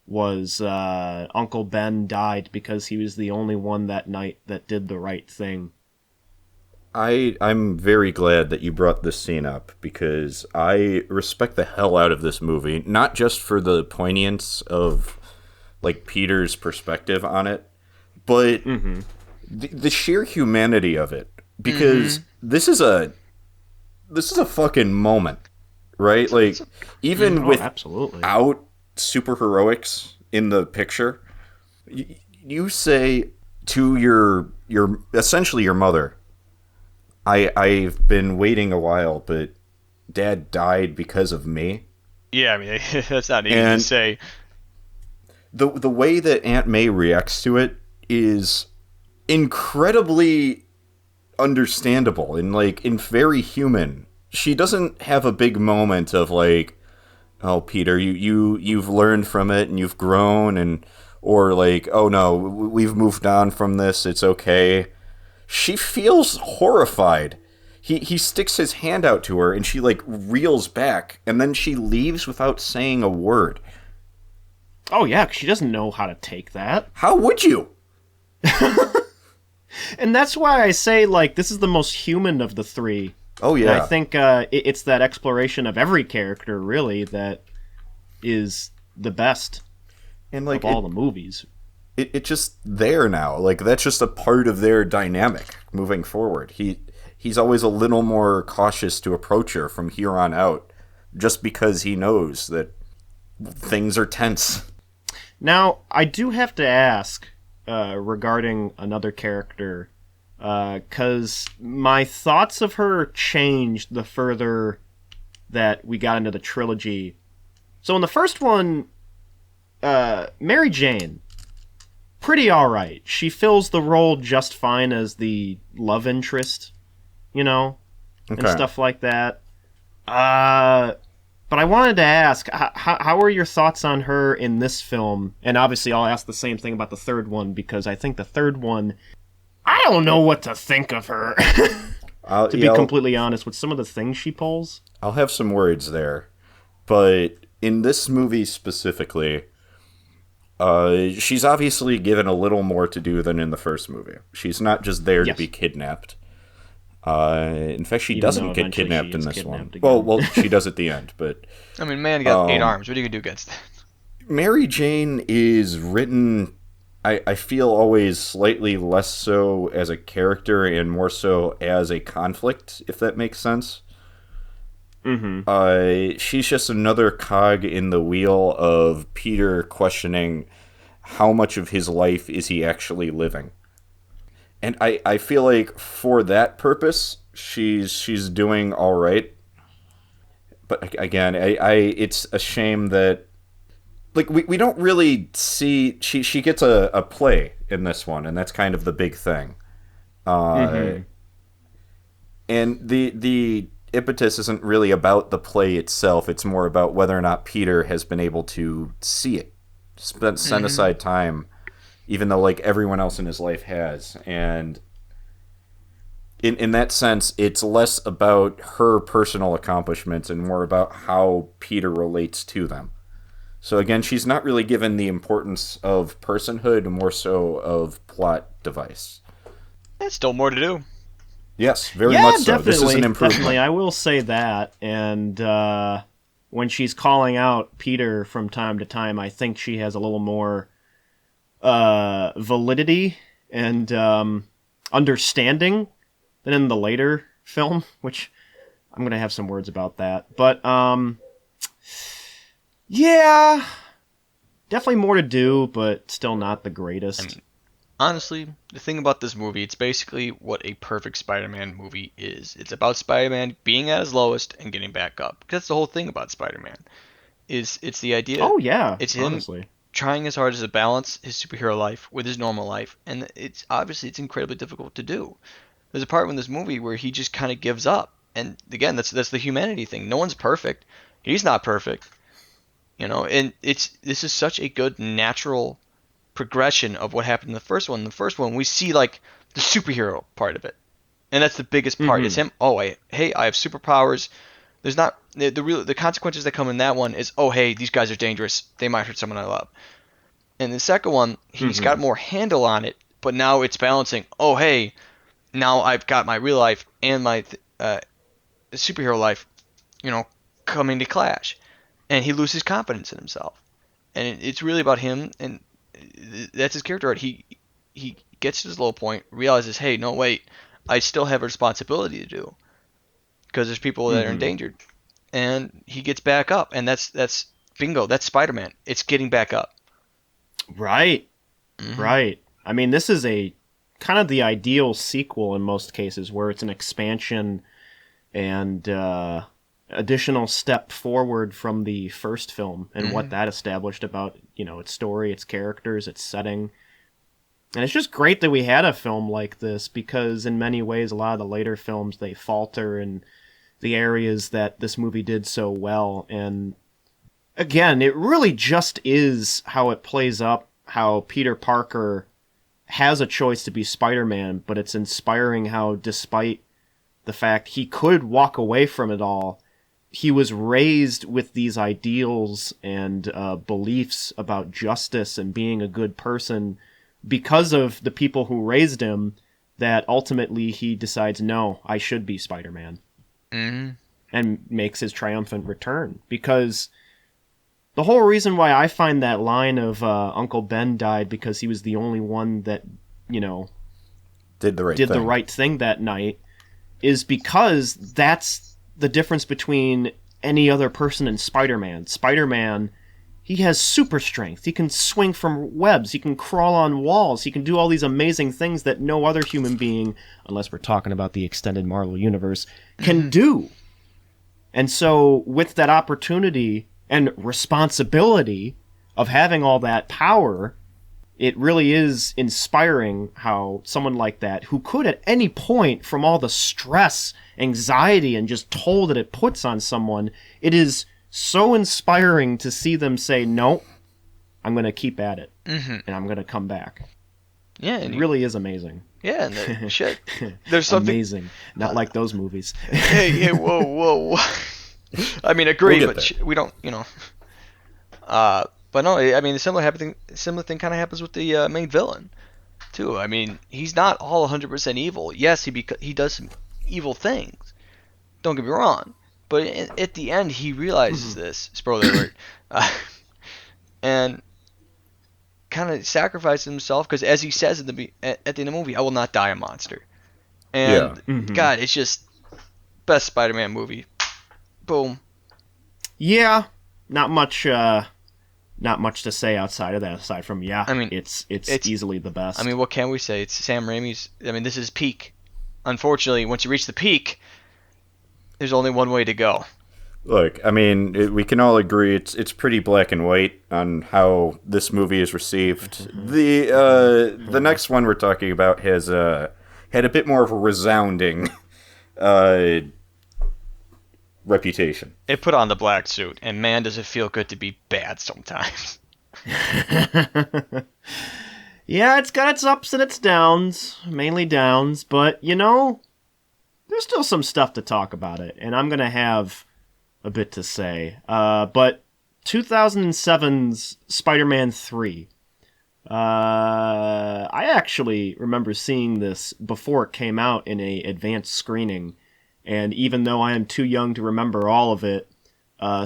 was Uncle Ben died because he was the only one that night that did the right thing. I'm very glad that you brought this scene up because I respect the hell out of this movie, not just for the poignance of like Peter's perspective on it, but the sheer humanity of it. Because this is a fucking moment, right? Like even without superheroics in the picture, you say to your essentially your mother, I've been waiting a while, but Dad died because of me. Yeah, I mean, that's not easy to say. The way that Aunt May reacts to it is incredibly understandable and very human. She doesn't have a big moment of like, oh, Peter, you've learned from it and you've grown, and or like, oh no, we've moved on from this, it's okay. She feels horrified. He sticks his hand out to her and she like reels back and then she leaves without saying a word. Oh yeah, 'cause she doesn't know how to take that. How would you? And that's why I say like this is the most human of the three. Oh yeah. And I think it's that exploration of every character really that is the best and like of all the movies. It's just there now. Like that's just a part of their dynamic moving forward. He's always a little more cautious to approach her from here on out, just because he knows that things are tense. Now, I do have to ask regarding another character, because my thoughts of her changed the further that we got into the trilogy. So in the first one, Mary Jane, pretty alright. She fills the role just fine as the love interest, you know, and stuff like that. But I wanted to ask, how are your thoughts on her in this film? And obviously I'll ask the same thing about the third one, because I think the third one, I don't know what to think of her. To be completely honest, with some of the things she pulls. I'll have some words there. But in this movie specifically, she's obviously given a little more to do than in the first movie. She's not just there to be kidnapped. In fact, she doesn't get kidnapped in this one. Again. Well, she does at the end, but I mean, man got 8 arms. What are you gonna do against that? Mary Jane is written, I feel, always slightly less so as a character and more so as a conflict, if that makes sense. She's just another cog in the wheel of Peter questioning how much of his life is he actually living. And I feel like for that purpose, she's doing all right. But again, it's a shame that like we don't really see she gets a play in this one, and that's kind of the big thing. And the impetus isn't really about the play itself. It's more about whether or not Peter has been able to see it, set aside time, even though like everyone else in his life has. And in that sense, it's less about her personal accomplishments and more about how Peter relates to them. So again, she's not really given the importance of personhood, more so of plot device. There's still more to do. Yes, very much so. Definitely, this is an improvement. Definitely, I will say that. And when she's calling out Peter from time to time, I think she has a little more validity and understanding than in the later film, which I'm going to have some words about that. But, yeah, definitely more to do, but still not the greatest. I mean, honestly, the thing about this movie, it's basically what a perfect Spider-Man movie is. It's about Spider-Man being at his lowest and getting back up. That's the whole thing about Spider-Man. It's the idea. Oh, yeah, it's him honestly trying as hard as to balance his superhero life with his normal life, and it's incredibly difficult to do. There's a part in this movie where he just kind of gives up, and again, that's the humanity thing. No one's perfect. He's not perfect, and this is such a good natural progression of what happened in the first one. In the first one, we see like the superhero part of it, and that's the biggest part. It's him. Oh, hey, I have superpowers. There's not the consequences that come in that one is, oh, hey, these guys are dangerous. They might hurt someone I love. And the second one, he's got more handle on it, but now it's balancing. Oh, hey, now I've got my real life and my superhero life, coming to clash, and he loses confidence in himself, and it's really about him, and that's his character arc. He gets to his low point, realizes, hey, no, wait, I still have a responsibility to do because there's people that are endangered, and he gets back up, and that's bingo. That's Spider-Man. It's getting back up. Right. Right. I mean, this is a kind of the ideal sequel in most cases, where it's an expansion and additional step forward from the first film and what that established about, its story, its characters, its setting. And it's just great that we had a film like this, because in many ways a lot of the later films, they falter in the areas that this movie did so well. And again, it really just is how it plays up, how Peter Parker has a choice to be Spider-Man, but it's inspiring how, despite the fact he could walk away from it all, he was raised with these ideals and beliefs about justice and being a good person because of the people who raised him, that ultimately he decides, no, I should be Spider-Man. And makes his triumphant return. Because the whole reason why I find that line of Uncle Ben died because he was the only one that, did the right thing that night, is because that's the difference between any other person and Spider-Man. Spider-Man, he has super strength. He can swing from webs. He can crawl on walls. He can do all these amazing things that no other human being, unless we're talking about the extended Marvel Universe, can do. And so with that opportunity and responsibility of having all that power, it really is inspiring how someone like that, who could at any point, from all the stress, anxiety, and just toll that it puts on someone, it is so inspiring to see them say, no, I'm going to keep at it, and I'm going to come back. Yeah, it really is amazing. Yeah, and shit, there's something amazing. Not like those movies. Hey, whoa. I mean, agree, but we don't, But no, I mean, the similar thing kind of happens with the main villain, too. I mean, he's not all 100% evil. Yes, he does some evil things. Don't get me wrong. But at the end, he realizes this. Spoiler alert. And kind of sacrifices himself, because as he says at the end of the movie, I will not die a monster. And God, it's just best Spider-Man movie. Boom. Yeah, not much to say outside of that. Aside from I mean, it's easily the best. I mean, what can we say? It's Sam Raimi's. I mean, this is peak. Unfortunately, once you reach the peak, there's only one way to go. Look, I mean, we can all agree it's pretty black and white on how this movie is received. The next one we're talking about has had a bit more of a resounding reputation. It put on the black suit, and man, does it feel good to be bad sometimes. Yeah, it's got its ups and its downs, mainly downs, but there's still some stuff to talk about it, and I'm gonna have a bit to say. But 2007's Spider-Man 3. I actually remember seeing this before it came out in a advanced screening, and even though I am too young to remember all of it,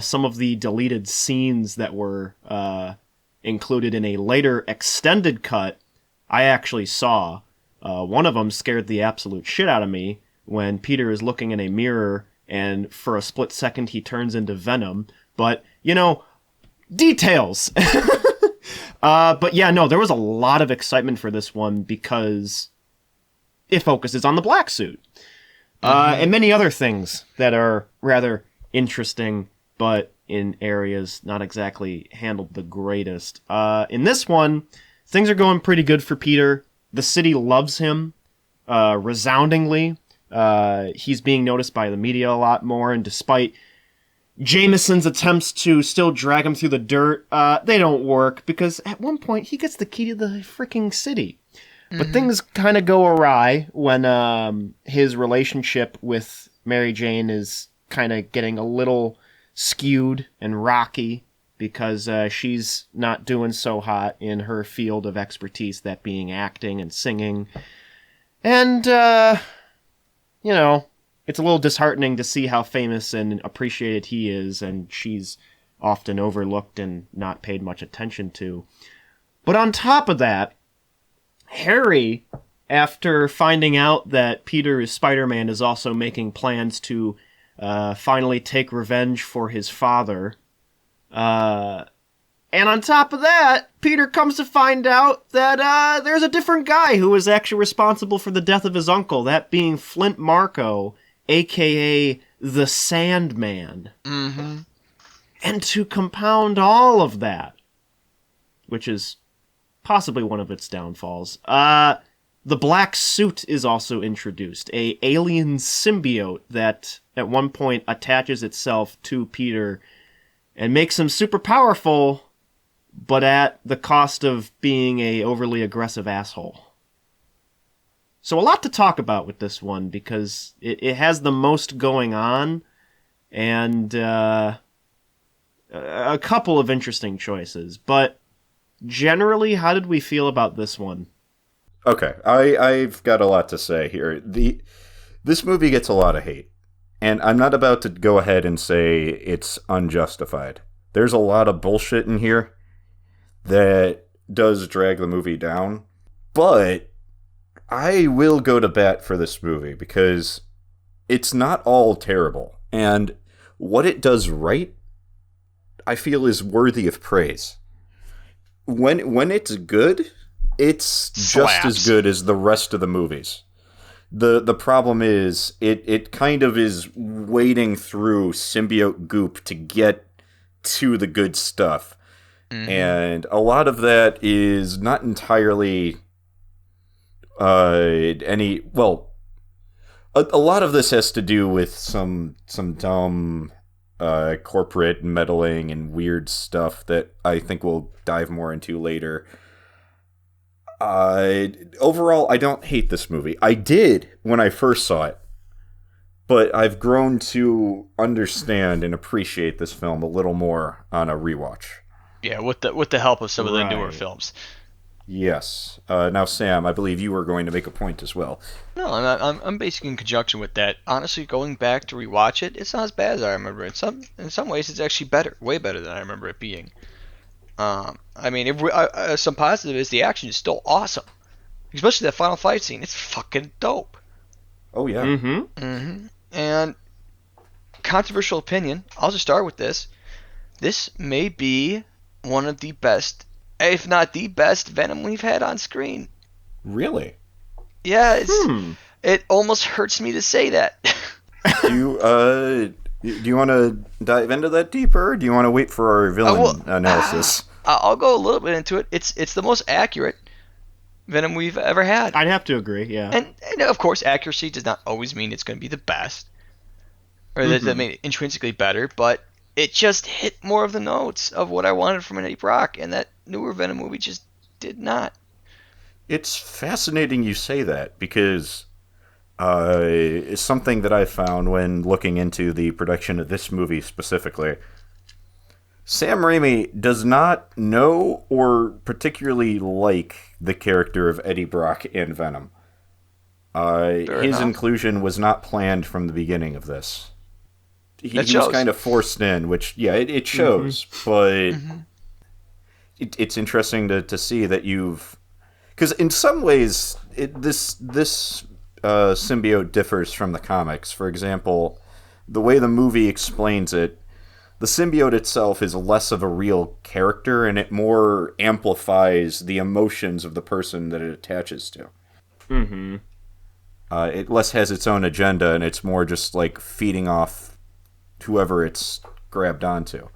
some of the deleted scenes that were included in a later extended cut, I actually saw. One of them scared the absolute shit out of me when Peter is looking in a mirror and for a split second he turns into Venom. But, details! But yeah, no, there was a lot of excitement for this one because it focuses on the black suit. And many other things that are rather interesting, but in areas not exactly handled the greatest. In this one, things are going pretty good for Peter. The city loves him, resoundingly. He's being noticed by the media a lot more, and despite Jameson's attempts to still drag him through the dirt, they don't work, because at one point he gets the key to the freaking city. But things kind of go awry when his relationship with Mary Jane is kind of getting a little skewed and rocky, because she's not doing so hot in her field of expertise, that being acting and singing. And, you know, it's a little disheartening to see how famous and appreciated he is, and she's often overlooked and not paid much attention to. But on top of that, Harry, after finding out that Peter Spider-Man is also making plans to finally take revenge for his father, and on top of that, Peter comes to find out that there's a different guy who was actually responsible for the death of his uncle, that being Flint Marko, a.k.a. the Sandman. Mm-hmm. And to compound all of that, which is possibly one of its downfalls, the black suit is also introduced, a alien symbiote that at one point attaches itself to Peter and makes him super powerful, but at the cost of being a overly aggressive asshole. So a lot to talk about with this one, because it has the most going on, and a couple of interesting choices. But generally, how did we feel about this one? Okay, I've got a lot to say here. This movie gets a lot of hate, and I'm not about to go ahead and say it's unjustified. There's a lot of bullshit in here that does drag the movie down, but I will go to bat for this movie because it's not all terrible, and what it does right, I feel, is worthy of praise. When it's good, it's just as good as the rest of the movies. The problem is it kind of is wading through symbiote goop to get to the good stuff. Mm-hmm. And a lot of that is not entirely a lot of this has to do with some dumb corporate meddling and weird stuff that I think we'll dive more into later. Overall, I don't hate this movie. I did when I first saw it, but I've grown to understand and appreciate this film a little more on a rewatch. Yeah, with the help of some of the newer films. Yes. Now, Sam, I believe you were going to make a point as well. No, I'm basically in conjunction with that. Honestly, going back to rewatch it, it's not as bad as I remember. In some ways, it's actually better, way better than I remember it being. I mean, some positive is the action is still awesome, especially that final fight scene. It's fucking dope. Oh yeah. Mm-hmm. Mm-hmm. And controversial opinion. I'll just start with this. This may be one of the best, if not the best, Venom we've had on screen. Really? Yeah, it almost hurts me to say that. Do you want to dive into that deeper, or do you want to wait for our villain analysis? I'll go a little bit into it. It's the most accurate Venom we've ever had. I'd have to agree, yeah. And of course, accuracy does not always mean it's going to be the best, or that made it intrinsically better, but it just hit more of the notes of what I wanted from an Eddie Brock, and that newer Venom movie just did not. It's fascinating you say that, because it's something that I found when looking into the production of this movie specifically. Sam Raimi does not know or particularly like the character of Eddie Brock in Venom. His inclusion was not planned from the beginning of this. He was kind of forced in, which, yeah, it shows, but it's interesting to see that you've... Because in some ways, this symbiote differs from the comics. For example, the way the movie explains it, the symbiote itself is less of a real character, and it more amplifies the emotions of the person that it attaches to. Mm-hmm. It less has its own agenda, and it's more just like feeding off whoever it's grabbed onto,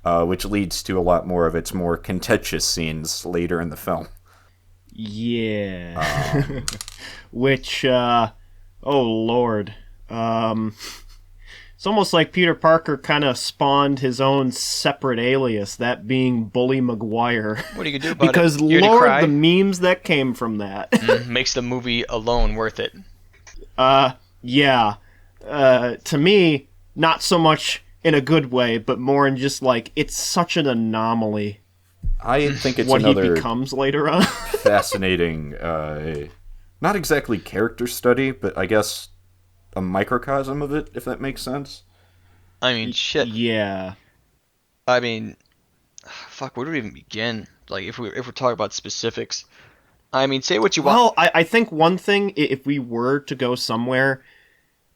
which leads to a lot more of its more contentious scenes later in the film. Yeah. Which, oh lord. It's almost like Peter Parker kind of spawned his own separate alias, that being Bully Maguire. What are you going to do about because it? Because lord, the memes that came from that. Makes the movie alone worth it. Yeah. To me, not so much in a good way, but more in just like, it's such an anomaly. I think it's what another he becomes later on. fascinating not exactly character study, but I guess a microcosm of it, if that makes sense. I mean, shit. Yeah. I mean, fuck, where do we even begin? Like, if we're talking about specifics, I mean, say what you want. Well, I think one thing, if we were to go somewhere,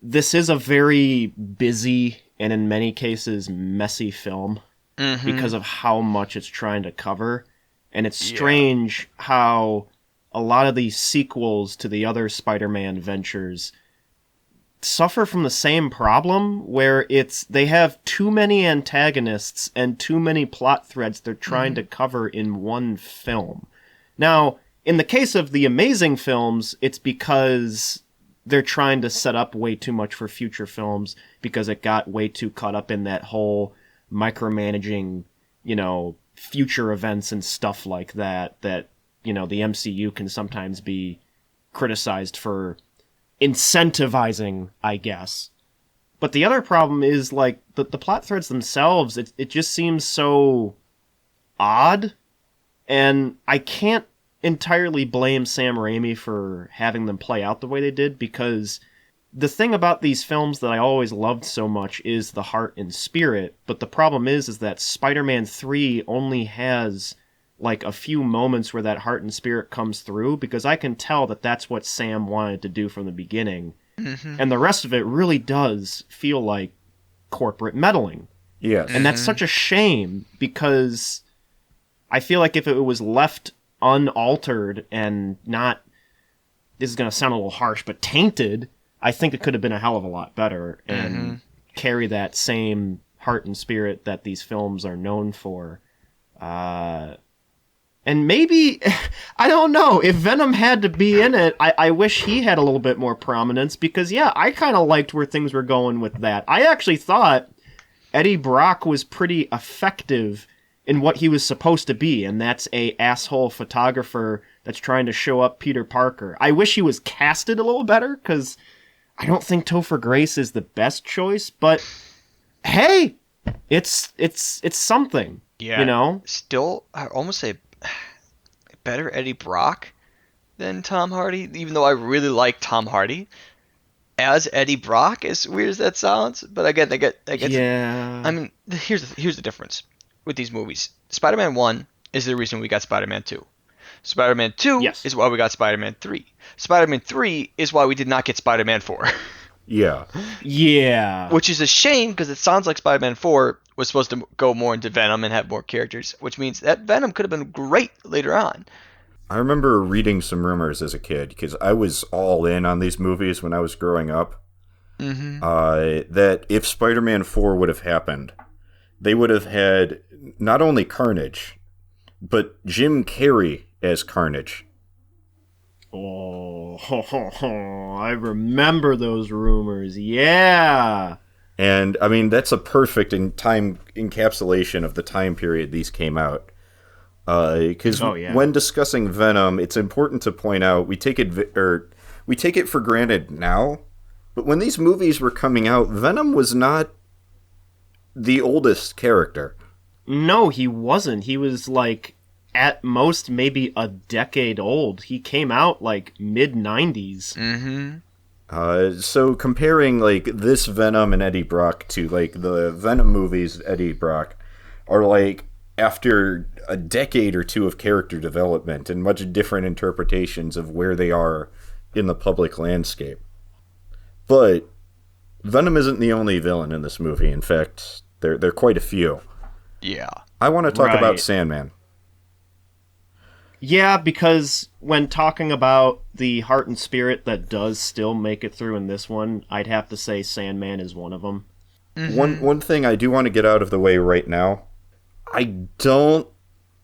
this is a very busy and in many cases messy film because of how much it's trying to cover. And it's strange how a lot of these sequels to the other Spider-Man ventures suffer from the same problem, where they have too many antagonists and too many plot threads they're trying to cover in one film. Now, in the case of the Amazing films, it's because they're trying to set up way too much for future films because it got way too caught up in that whole micromanaging, future events and stuff like that, the MCU can sometimes be criticized for incentivizing, I guess. But the other problem is, like, the plot threads themselves, it just seems so odd, and I can't entirely blame Sam Raimi for having them play out the way they did, because the thing about these films that I always loved so much is the heart and spirit, but the problem is that Spider-Man 3 only has like a few moments where that heart and spirit comes through, because I can tell that that's what Sam wanted to do from the beginning. And the rest of it really does feel like corporate meddling. Yes. And that's such a shame, because I feel like if it was left unaltered and not, this is going to sound a little harsh, but tainted, I think it could have been a hell of a lot better and carry that same heart and spirit that these films are known for. And maybe, I don't know, if Venom had to be in it, I wish he had a little bit more prominence, because, I kind of liked where things were going with that. I actually thought Eddie Brock was pretty effective in what he was supposed to be, and that's a asshole photographer that's trying to show up Peter Parker. I wish he was casted a little better, because I don't think Topher Grace is the best choice, but hey, it's something, Still, I almost say better Eddie Brock than Tom Hardy, even though I really like Tom Hardy as Eddie Brock, as weird as that sounds. But again, I get. Yeah. I mean, here's the difference with these movies. Spider-Man 1 is the reason we got Spider-Man 2. Spider-Man 2 is why we got Spider-Man 3. Spider-Man 3 is why we did not get Spider-Man 4. Yeah. Yeah. Which is a shame, because it sounds like Spider-Man 4 was supposed to go more into Venom and have more characters, which means that Venom could have been great later on. I remember reading some rumors as a kid, because I was all in on these movies when I was growing up, that if Spider-Man 4 would have happened, they would have had not only Carnage, but Jim Carrey as Carnage. Oh, I remember those rumors. Yeah. And, I mean, that's a perfect time encapsulation of the time period these came out. Because when discussing Venom, it's important to point out, we take it for granted now, but when these movies were coming out, Venom was not the oldest character. No, he wasn't. He was, like, at most maybe a decade old. He came out, like, mid-90s. So comparing, like, this Venom and Eddie Brock to, like, the Venom movies Eddie Brock are, like, after a decade or two of character development and much different interpretations of where they are in the public landscape. But Venom isn't the only villain in this movie. In fact, there are quite a few. Yeah. I want to talk about Sandman. Yeah, because when talking about the heart and spirit that does still make it through in this one, I'd have to say Sandman is one of them. One thing I do want to get out of the way right now, I don't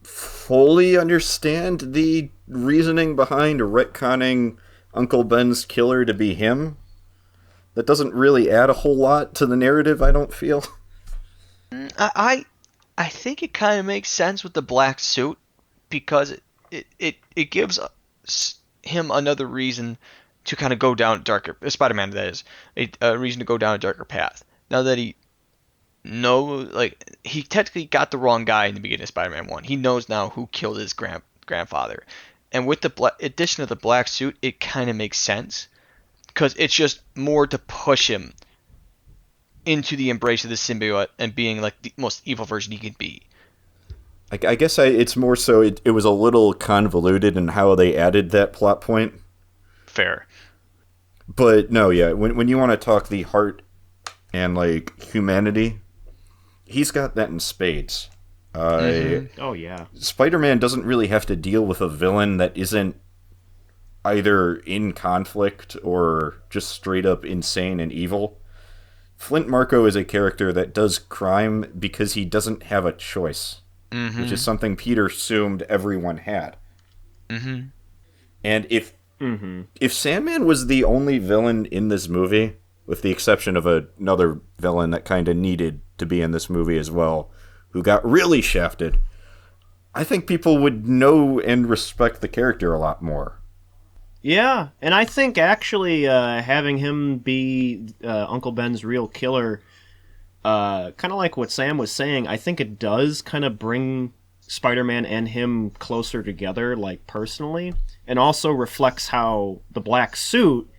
fully understand the reasoning behind retconning Uncle Ben's killer to be him. That doesn't really add a whole lot to the narrative, I don't feel. I think it kind of makes sense with the black suit, because it gives him another reason to kind of go down darker, Spider-Man that is, a reason to go down a darker path. Now that he technically got the wrong guy in the beginning of Spider-Man 1. He knows now who killed his grandfather. And with the addition of the black suit, it kind of makes sense. Because it's just more to push him into the embrace of the symbiote and being like the most evil version he can be. I guess it's more so it was a little convoluted in how they added that plot point. Fair. But no, yeah, when you want to talk the heart and like humanity, he's got that in spades. Oh yeah. Spider-Man doesn't really have to deal with a villain that isn't either in conflict or just straight up insane and evil. Flint Marko is a character that does crime because he doesn't have a choice, which is something Peter assumed everyone had. And if Sandman was the only villain in this movie, with the exception of another villain that kind of needed to be in this movie as well, who got really shafted, I think people would know and respect the character a lot more. Yeah, and I think actually having him be Uncle Ben's real killer, kind of like what Sam was saying, I think it does kind of bring Spider-Man and him closer together, like personally, and also reflects how the black suit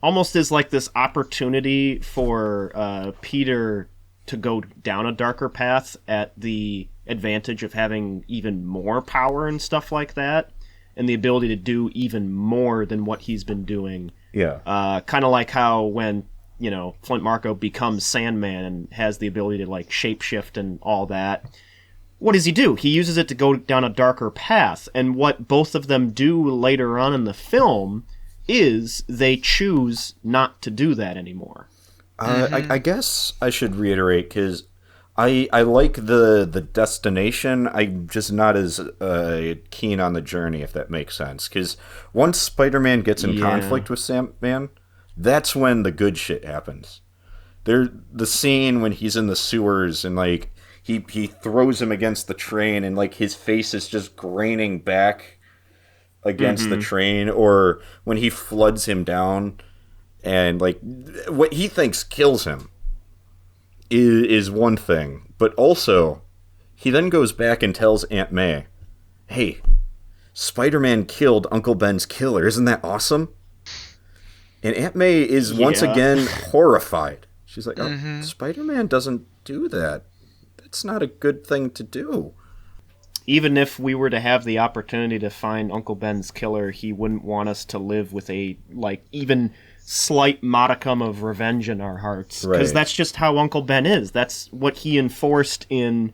almost is like this opportunity for Peter to go down a darker path at the advantage of having even more power and stuff like that, and the ability to do even more than what he's been doing. Yeah. Kind of like how when, Flint Marko becomes Sandman and has the ability to, like, shapeshift and all that. What does he do? He uses it to go down a darker path, and what both of them do later on in the film is they choose not to do that anymore. I guess I should reiterate, because I like the destination. I'm just not as keen on the journey, if that makes sense. Because once Spider-Man gets in conflict with Sandman, that's when the good shit happens. The scene when he's in the sewers and like he throws him against the train and like his face is just graining back against the train, or when he floods him down and like what he thinks kills him is one thing, but also he then goes back and tells Aunt May, hey, Spider-Man killed Uncle Ben's killer, isn't that awesome? And Aunt May is once again horrified. She's like, oh, Spider-Man doesn't do that. That's not a good thing to do. Even if we were to have the opportunity to find Uncle Ben's killer, he wouldn't want us to live with a, like, even slight modicum of revenge in our hearts. Because that's just how Uncle Ben is. That's what he enforced in,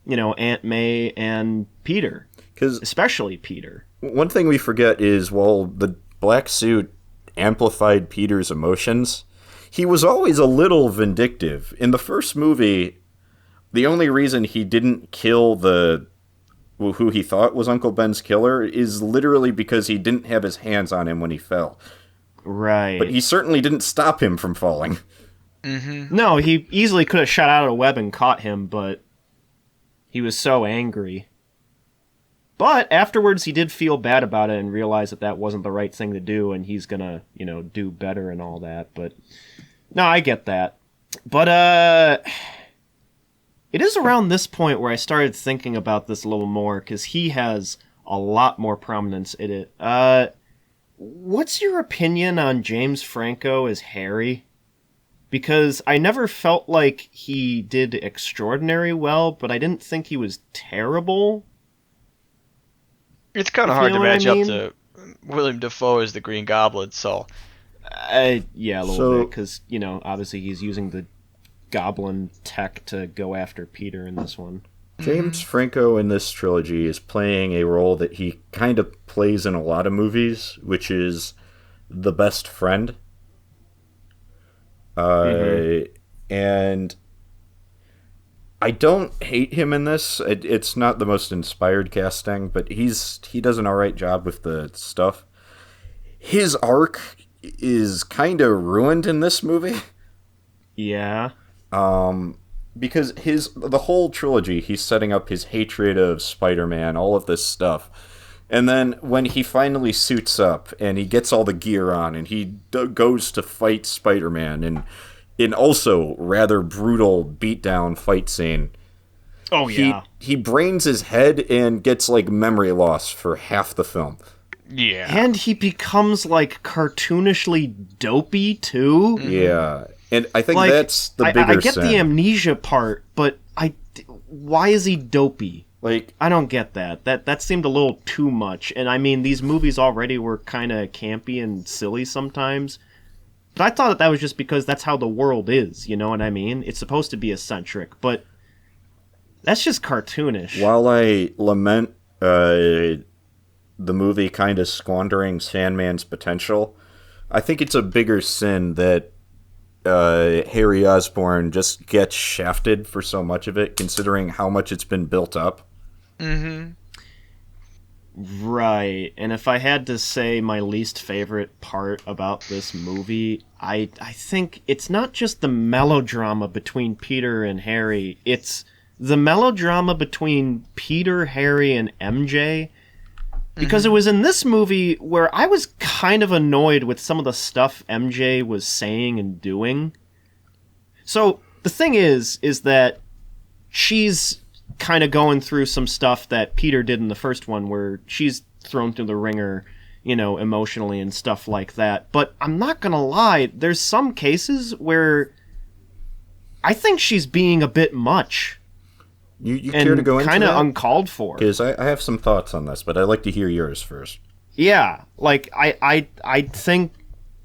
Aunt May and Peter. Especially Peter. One thing we forget is, while the black suit amplified Peter's emotions, he was always a little vindictive. In the first movie, the only reason he didn't kill who he thought was Uncle Ben's killer is literally because he didn't have his hands on him when he fell. Right. But he certainly didn't stop him from falling. No, he easily could have shot out a web and caught him, but he was so angry. But afterwards, he did feel bad about it and realized that wasn't the right thing to do, and he's gonna, do better and all that. But no, I get that. But it is around this point where I started thinking about this a little more, because he has a lot more prominence in it. What's your opinion on James Franco as Harry? Because I never felt like he did extraordinary well, but I didn't think he was terrible. It's kind of hard to match up to William Dafoe as the Green Goblin, so... yeah, a little bit, because, obviously he's using the Goblin tech to go after Peter in this one. James Franco in this trilogy is playing a role that he kind of plays in a lot of movies, which is the best friend. And I don't hate him in this. It's not the most inspired casting, but he does an alright job with the stuff. His arc is kind of ruined in this movie. Yeah. Because the whole trilogy, he's setting up his hatred of Spider-Man, all of this stuff. And then when he finally suits up and he gets all the gear on and he goes to fight Spider-Man in also rather brutal beatdown fight scene, Oh, yeah. He brains his head and gets, like, memory loss for half the film. Yeah. And he becomes, like, cartoonishly dopey, too. Mm-hmm. Yeah. And I think like, that's the bigger I get sin. the amnesia part, but why is he dopey? Like, I don't get that. That seemed a little too much. And I mean, these movies already were kind of campy and silly sometimes. But I thought that was just because that's how the world is, you know what I mean? It's supposed to be eccentric, but that's just cartoonish. while I lament the movie kind of squandering Sandman's potential, I think it's a bigger sin that Harry Osborn just gets shafted for so much of it, considering how much it's been built up. Mm-hmm. Right. And if I had to say my least favorite part about this movie, I think it's not just the melodrama between Peter and Harry, it's the melodrama between Peter, Harry, and MJ. Because it was in this movie where I was kind of annoyed with some of the stuff MJ was saying and doing. So the thing is that she's kind of going through some stuff that Peter did in the first one, where she's thrown through the ringer, you know, emotionally and stuff like that. But I'm not gonna lie, there's some cases where I think she's being a bit much. You care to go into that? Kind of uncalled for. Because I have some thoughts on this, but I'd like to hear yours first. Yeah, like, I think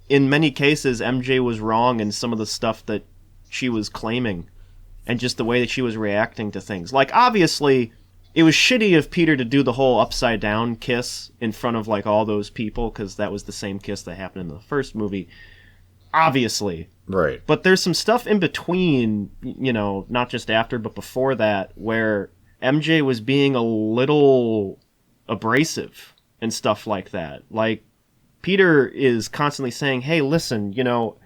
in many cases MJ was wrong in some of the stuff that she was claiming, and just the way that she was reacting to things. Like, obviously, it was shitty of Peter to do the whole upside-down kiss in front of, like, all those people, because that was the same kiss that happened in the first movie. Obviously. Right. But there's some stuff in between, you know, not just after, but before that, where MJ was being a little abrasive and stuff like that. Like, Peter is constantly saying, hey, listen, you know,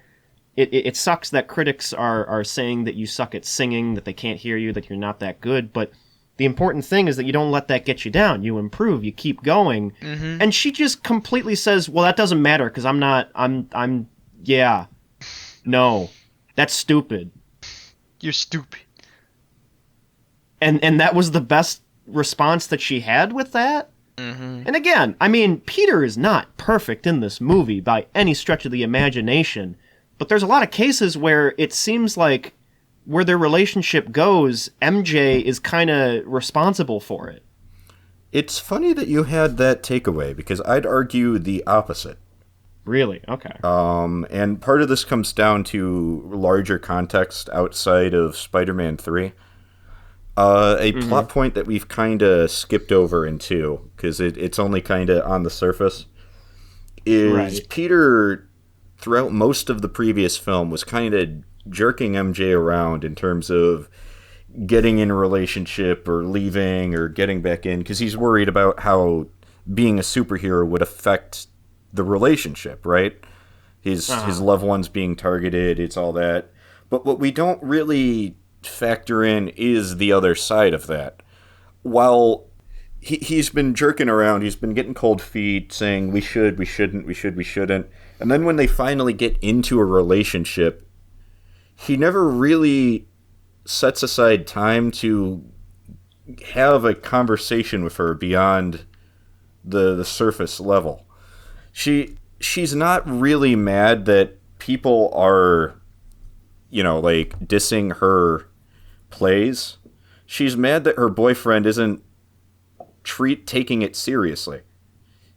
it sucks that critics are saying that you suck at singing, that they can't hear you, that you're not that good, but the important thing is that you don't let that get you down. You improve, you keep going. Mm-hmm. And she just completely says, well, that doesn't matter, because no, that's stupid. You're stupid. And that was the best response that she had with that? Mm-hmm. And again, I mean, Peter is not perfect in this movie by any stretch of the imagination, but there's a lot of cases where it seems like where their relationship goes, MJ is kind of responsible for it. It's funny that you had that takeaway, because I'd argue the opposite. Really? Okay. And part of this comes down to larger context outside of Spider-Man 3. Plot point that we've kind of skipped over in 2, because it's only kind of on the surface, is right. Peter, throughout most of the previous film, was kind of jerking MJ around in terms of getting in a relationship or leaving or getting back in, because he's worried about how being a superhero would affect the relationship, right? His loved ones being targeted, it's all that. But what we don't really factor in is the other side of that. While he's been jerking around, he's been getting cold feet, saying we should, we shouldn't, we should, we shouldn't. And then when they finally get into a relationship, he never really sets aside time to have a conversation with her beyond the surface level. She's not really mad that people are, you know, like, dissing her plays. She's mad that her boyfriend isn't taking it seriously.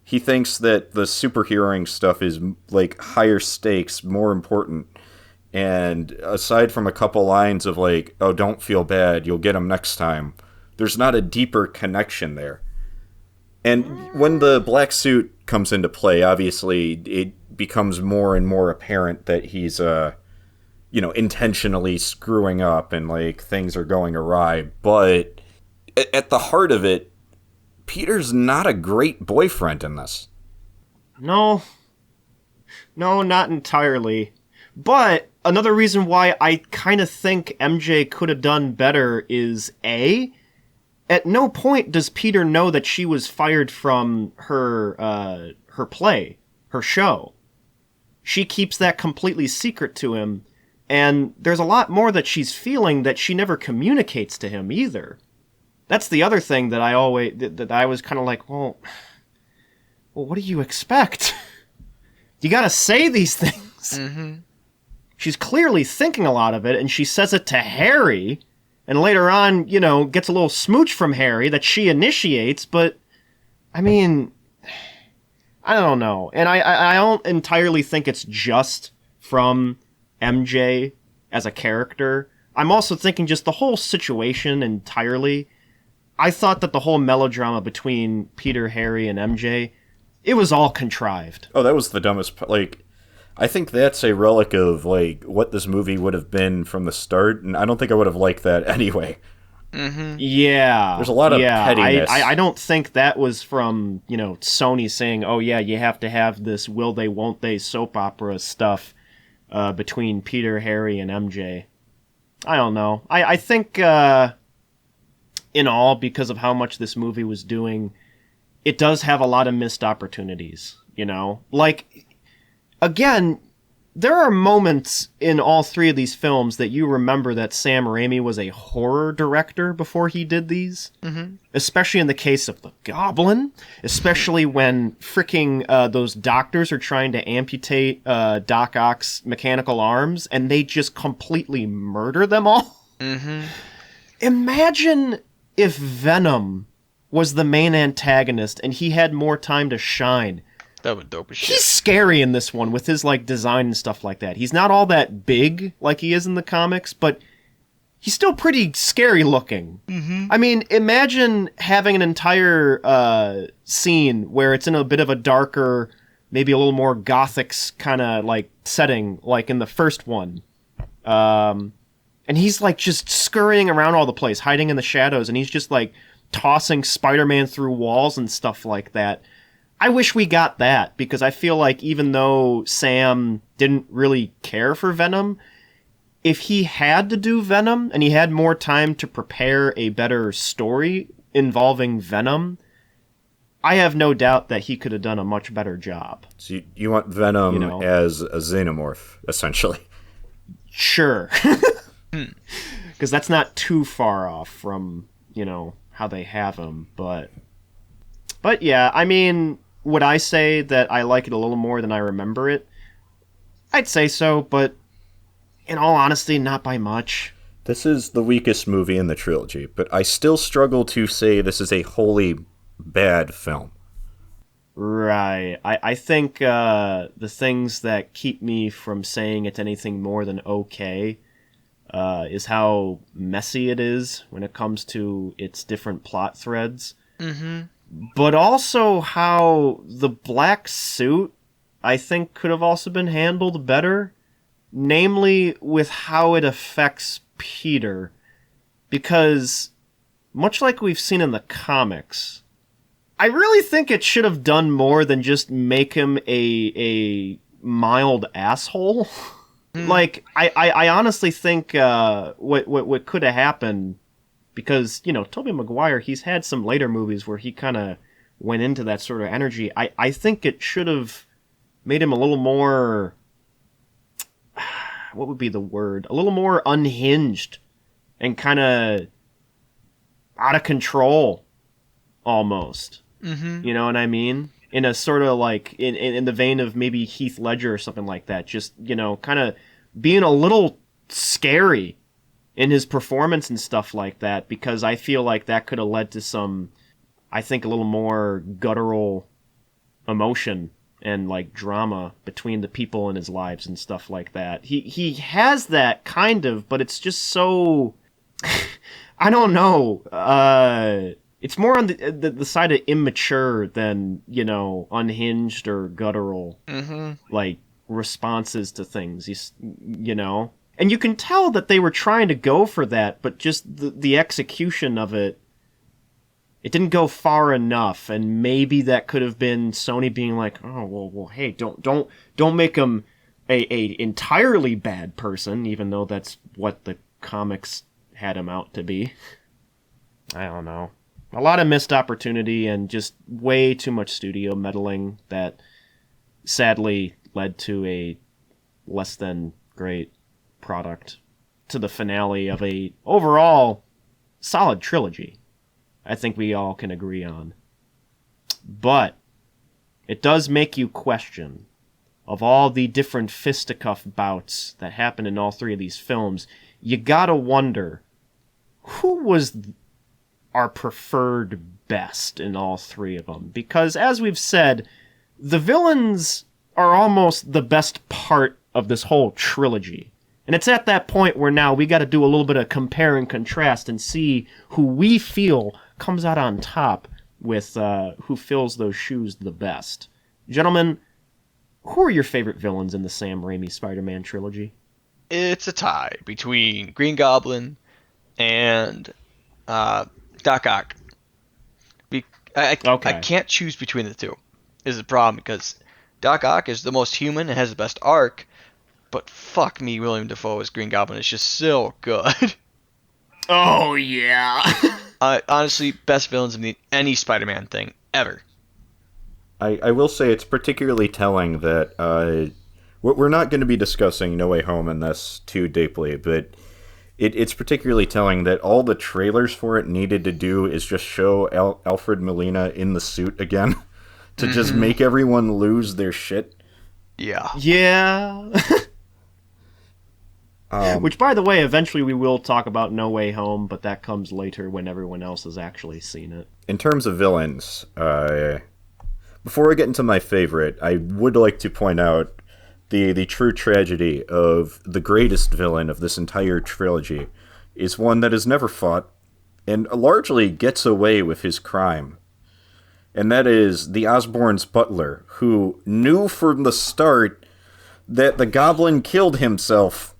He thinks that the superheroing stuff is, like, higher stakes, more important. And aside from a couple lines of, like, oh, don't feel bad, you'll get him next time, there's not a deeper connection there. And when the black suit comes into play, obviously it becomes more and more apparent that he's, intentionally screwing up and, like, things are going awry. But at the heart of it, Peter's not a great boyfriend in this. No, not entirely. But another reason why I kind of think MJ could have done better is A, at no point does Peter know that she was fired from her play, her show. She keeps that completely secret to him, and there's a lot more that she's feeling that she never communicates to him either. that's the other thing that I was kind of like, well, what do you expect? You gotta say these things. Mm-hmm. She's clearly thinking a lot of it, and she says it to Harry, and later on, gets a little smooch from Harry that she initiates, but, I mean, I don't know. And I don't entirely think it's just from MJ as a character. I'm also thinking just the whole situation entirely. I thought that the whole melodrama between Peter, Harry, and MJ, it was all contrived. Oh, that was the dumbest part. Like, I think that's a relic of, like, what this movie would have been from the start, and I don't think I would have liked that anyway. Mm-hmm. Yeah. There's a lot of pettiness. I don't think that was from, Sony saying, oh yeah, you have to have this will they, won't they soap opera stuff between Peter, Harry, and MJ. I don't know. I think, in all, because of how much this movie was doing, it does have a lot of missed opportunities, Like, again, there are moments in all three of these films that you remember that Sam Raimi was a horror director before he did these. Mm-hmm. Especially in the case of the Goblin. Especially when freaking those doctors are trying to amputate Doc Ock's mechanical arms, and they just completely murder them all. Mm-hmm. Imagine if Venom was the main antagonist and he had more time to shine. That would dope as shit. He's scary in this one with his design and stuff like that. He's not all that big like he is in the comics, but he's still pretty scary looking. Mm-hmm. I mean, imagine having an entire scene where it's in a bit of a darker, maybe a little more gothic kind of setting, like in the first one. And he's just scurrying around all the place, hiding in the shadows, and he's just tossing Spider-Man through walls and stuff like that. I wish we got that, because I feel like even though Sam didn't really care for Venom, if he had to do Venom and he had more time to prepare a better story involving Venom, I have no doubt that he could have done a much better job. So you want Venom as a xenomorph, essentially. Sure. Because that's not too far off from, how they have him. But yeah, I mean, would I say that I like it a little more than I remember it? I'd say so, but in all honesty, not by much. This is the weakest movie in the trilogy, but I still struggle to say this is a wholly bad film. Right. I think the things that keep me from saying it's anything more than okay is how messy it is when it comes to its different plot threads. Mm-hmm. But also how the black suit, I think, could have also been handled better. Namely, with how it affects Peter. Because, much like we've seen in the comics, I really think it should have done more than just make him a mild asshole. I honestly think what could have happened, because, Tobey Maguire, he's had some later movies where he kind of went into that sort of energy. I think it should have made him a little more, what would be the word? A little more unhinged and kind of out of control, almost. Mm-hmm. You know what I mean? In a sort of in the vein of maybe Heath Ledger or something like that. Just, kind of being a little scary in his performance and stuff like that, because I feel like that could have led to some, I think, a little more guttural emotion and drama between the people in his lives and stuff like that. He has that kind of, but it's just so I don't know. It's more on the side of immature than, unhinged or guttural, responses to things, And you can tell that they were trying to go for that, but just the execution of it didn't go far enough, and maybe that could have been Sony being like, oh, well, hey, don't make him a entirely bad person, even though that's what the comics had him out to be. I don't know. A lot of missed opportunity and just way too much studio meddling that sadly led to a less than great product to the finale of a overall solid trilogy. I think we all can agree on. But it does make you question, of all the different fisticuff bouts that happen in all three of these films, you gotta wonder, who was our preferred best in all three of them? Because, as we've said, the villains are almost the best part of this whole trilogy. And it's at that point where now we gotta do a little bit of compare and contrast and see who we feel comes out on top with who fills those shoes the best. Gentlemen, who are your favorite villains in the Sam Raimi Spider-Man trilogy? It's a tie between Green Goblin and Doc Ock. I can't choose between the two, is the problem, because Doc Ock is the most human and has the best arc, but fuck me, William Dafoe as Green Goblin is just so good. Oh, yeah. Honestly, best villains in any Spider-Man thing ever. I will say it's particularly telling that we're not going to be discussing No Way Home in this too deeply, but it's particularly telling that all the trailers for it needed to do is just show Alfred Molina in the suit again to just make everyone lose their shit. Yeah. Yeah. Which, by the way, eventually we will talk about No Way Home, but that comes later when everyone else has actually seen it. In terms of villains, before I get into my favorite, I would like to point out the true tragedy of the greatest villain of this entire trilogy is one that has never fought and largely gets away with his crime. And that is the Osborn's butler, who knew from the start that the Goblin killed himself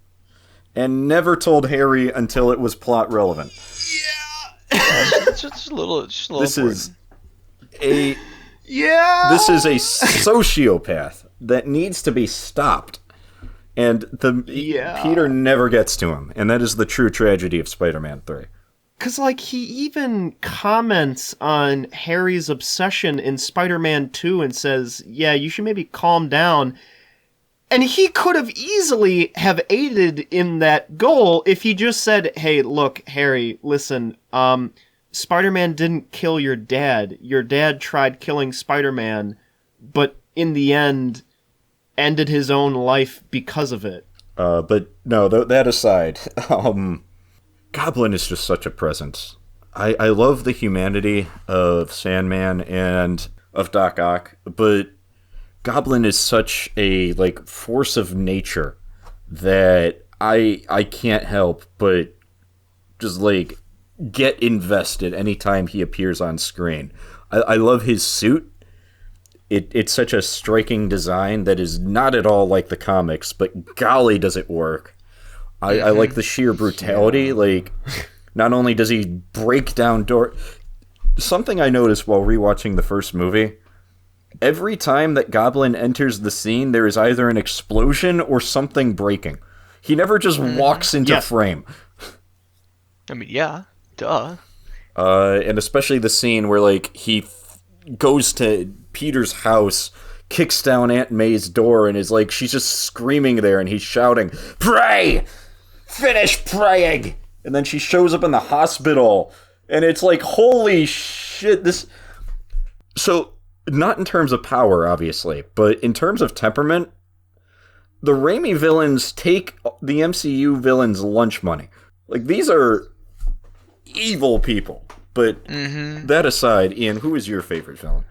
and never told Harry until it was plot relevant. Yeah! just a little This important. is a... Yeah! This is a sociopath that needs to be stopped. And Peter never gets to him. And that is the true tragedy of Spider-Man 3. Because, like, he even comments on Harry's obsession in Spider-Man 2 and says, yeah, you should maybe calm down. And he could have easily have aided in that goal if he just said, hey, look, Harry, listen, Spider-Man didn't kill your dad. Your dad tried killing Spider-Man, but in the end, ended his own life because of it. But no, that aside, Goblin is just such a presence. I love the humanity of Sandman and of Doc Ock, but Goblin is such a force of nature that I can't help but just get invested anytime he appears on screen. I love his suit. It's such a striking design that is not at all like the comics, but golly does it work. I like the sheer brutality. Yeah. Not only does he break down doors... Something I noticed while rewatching the first movie, every time that Goblin enters the scene, there is either an explosion or something breaking. He never just walks into frame. I mean, yeah. Duh. And especially the scene where, he goes to Peter's house, kicks down Aunt May's door, and is she's just screaming there, and he's shouting, "Pray! Finish praying!" And then she shows up in the hospital, and it's holy shit, this... So, not in terms of power, obviously, but in terms of temperament, the Raimi villains take the MCU villains' lunch money. These are evil people. But that aside, Ian, who is your favorite villain?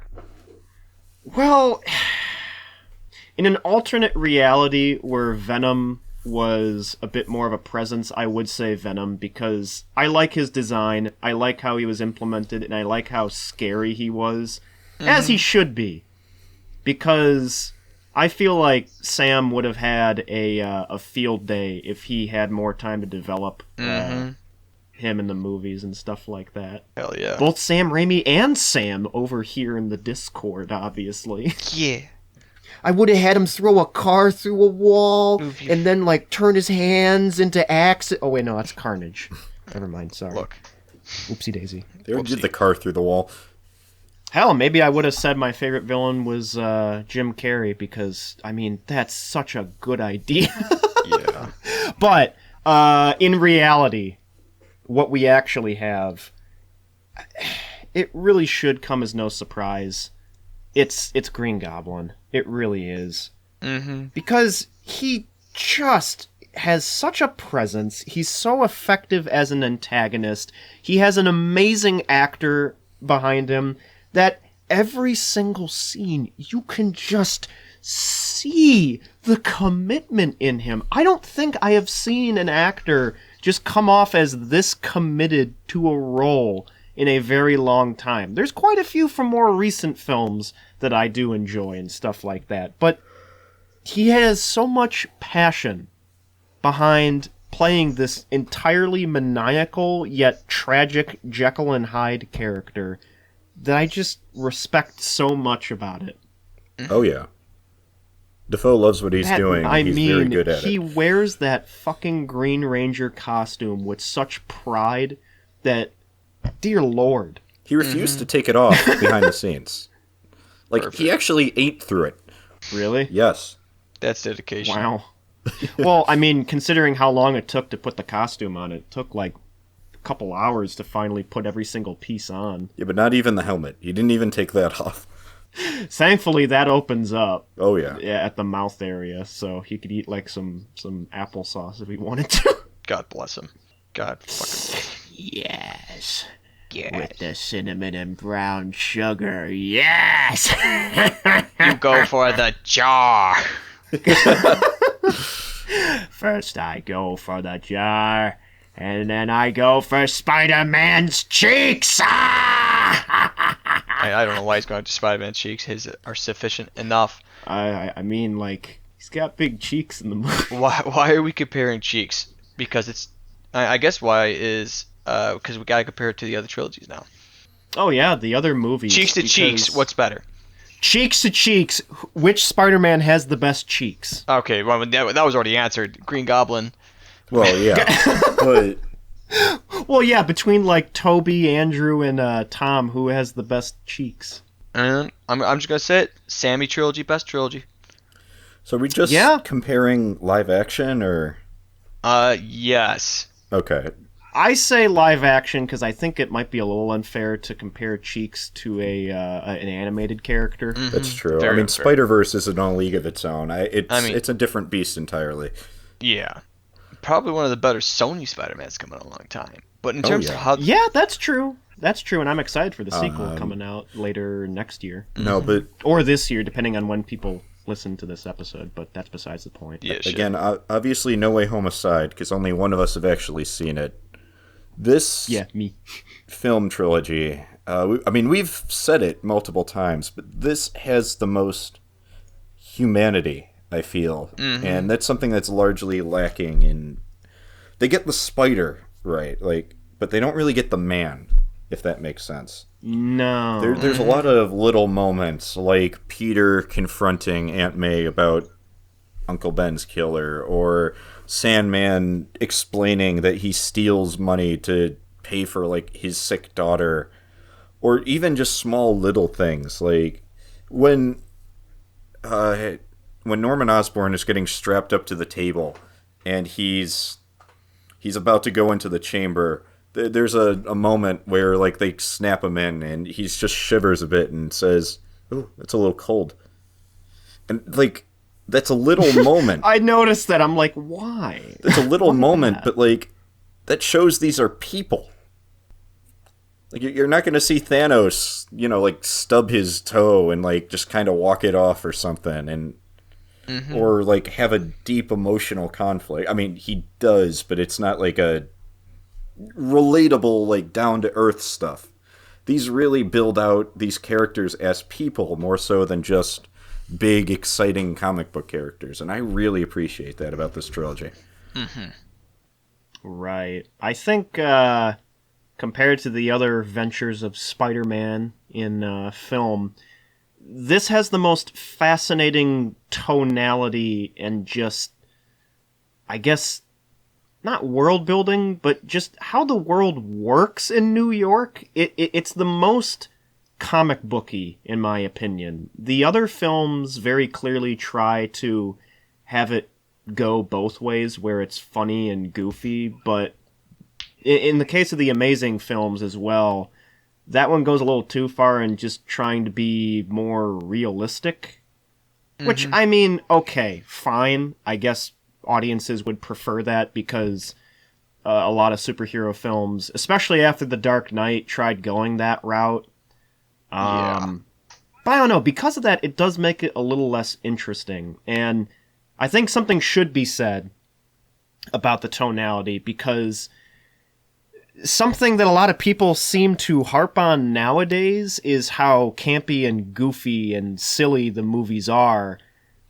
Well, in an alternate reality where Venom was a bit more of a presence, I would say Venom, because I like his design, I like how he was implemented, and I like how scary he was, as he should be. Because I feel like Sam would have had a field day if he had more time to develop him in the movies and stuff like that. Hell yeah. Both Sam Raimi and Sam over here in the Discord, obviously. Yeah. I would have had him throw a car through a wall and then turn his hands into axes. Oh wait, no, that's Carnage. Never mind, sorry. Look. Oopsie daisy. They would get the car through the wall. Hell, maybe I would have said my favorite villain was Jim Carrey, because, I mean, that's such a good idea. Yeah. But, in reality, what we actually have... it really should come as no surprise. It's Green Goblin. It really is. Mm-hmm. Because he just has such a presence. He's so effective as an antagonist. He has an amazing actor behind him that every single scene you can just see the commitment in him. I don't think I have seen an actor just come off as this committed to a role in a very long time. There's quite a few from more recent films that I do enjoy and stuff like that, but he has so much passion behind playing this entirely maniacal yet tragic Jekyll and Hyde character that I just respect so much about it. Oh yeah. Defoe loves what he's doing. He's very good at it. He wears that fucking Green Ranger costume with such pride that, dear Lord. He refused to take it off behind the scenes. Like, Perfect. He actually ate through it. Really? Yes. That's dedication. Wow. Well, I mean, considering how long it took to put the costume on, it took like a couple hours to finally put every single piece on. Yeah, but not even the helmet. He didn't even take that off. Thankfully, that opens up. Oh, yeah. At the mouth area, so he could eat like some applesauce if he wanted to. God bless him. God fucking bless him. Yes. With the cinnamon and brown sugar, yes! You go for the jar! First I go for the jar, and then I go for Spider-Man's cheeks! I don't know why he's going to Spider-Man's cheeks. His are sufficient enough. I mean, like, he's got big cheeks in the movie. Why are we comparing cheeks? Because it's... I guess why is... because we gotta compare it to the other trilogies now. Oh yeah, the other movies. Cheeks to cheeks, what's better? Cheeks to cheeks, which Spider-Man has the best cheeks? Okay, well, that was already answered. Green Goblin. Well, yeah. But... Well, yeah, between like Toby, Andrew, and Tom, who has the best cheeks? And I'm just gonna say it. Sammy trilogy, best trilogy. So are we just comparing live action, or? Yes. Okay. I say live action because I think it might be a little unfair to compare Cheeks to an animated character. Mm-hmm. That's true. Very I mean, unfair. Spider-Verse is in a league of its own. It's a different beast entirely. Yeah. Probably one of the better Sony Spider-Mans come in a long time. But in terms of how... Yeah, that's true. That's true, and I'm excited for the sequel coming out later next year. No, but... Or this year, depending on when people listen to this episode, but that's besides the point. Yeah, sure. Again, obviously No Way Home aside, because only one of us have actually seen it. This me. film trilogy, we've said it multiple times, but this has the most humanity, I feel. Mm-hmm. And that's something that's largely lacking in... They get the spider right, but they don't really get the man, if that makes sense. No. There's a lot of little moments, like Peter confronting Aunt May about Uncle Ben's killer, or Sandman explaining that he steals money to pay for, like, his sick daughter, or even just small little things, like when Norman Osborn is getting strapped up to the table and he's about to go into the chamber. There's a moment where, like, they snap him in and he just shivers a bit and says, "Oh, it's a little cold." And, like, that's a little moment. I noticed that. I'm like, why? That's a little moment, but, like, that shows these are people. Like, you're not going to see Thanos, like, stub his toe and, like, just kind of walk it off or something, and or, like, have a deep emotional conflict. I mean, he does, but it's not, like, a relatable, like, down-to-earth stuff. These really build out these characters as people more so than just big, exciting comic book characters, and I really appreciate that about this trilogy. Mm-hmm. Right. I think, compared to the other ventures of Spider-Man in film, this has the most fascinating tonality and just, I guess, not world building, but just how the world works in New York. It's the most comic booky, in my opinion. The other films very clearly try to have it go both ways, where it's funny and goofy, but in the case of the Amazing films as well, that one goes a little too far in just trying to be more realistic. Which, I mean, okay, fine. I guess audiences would prefer that because a lot of superhero films, especially after The Dark Knight, tried going that route. But I don't know. Because of that, it does make it a little less interesting. And I think something should be said about the tonality, because something that a lot of people seem to harp on nowadays is how campy and goofy and silly the movies are.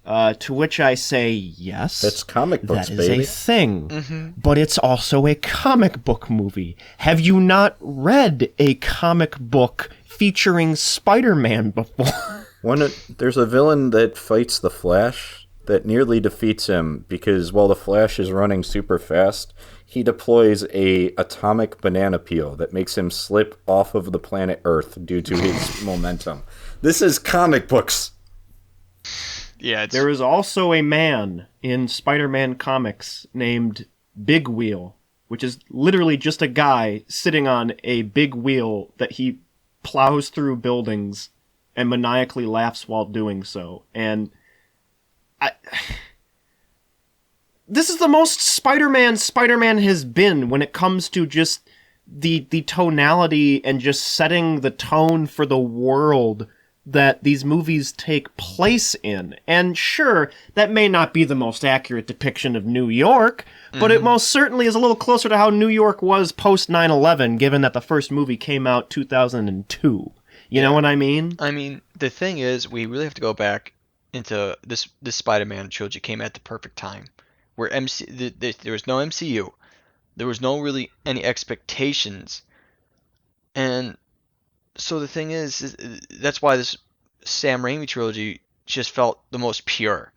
To which I say, yes. That's comic books, that is baby. a thing. But it's also a comic book movie. Have you not read a comic book featuring Spider-Man before? There's a villain that fights the Flash that nearly defeats him because while the Flash is running super fast, he deploys a atomic banana peel that makes him slip off of the planet Earth due to his momentum. This is comic books. Yeah, There is also a man in Spider-Man comics named Big Wheel, which is literally just a guy sitting on a big wheel that he plows through buildings and maniacally laughs while doing so. And this is the most Spider-Man has been when it comes to just the tonality and just setting the tone for the world that these movies take place in. And sure, that may not be the most accurate depiction of New York, but it most certainly is a little closer to how New York was post 9/11, given that the first movie came out 2002. You know what I mean? I mean, the thing is, we really have to go back into this Spider-Man trilogy came at the perfect time, where there was no MCU, there was no really any expectations, and so the thing is that's why this Sam Raimi trilogy just felt the most pure.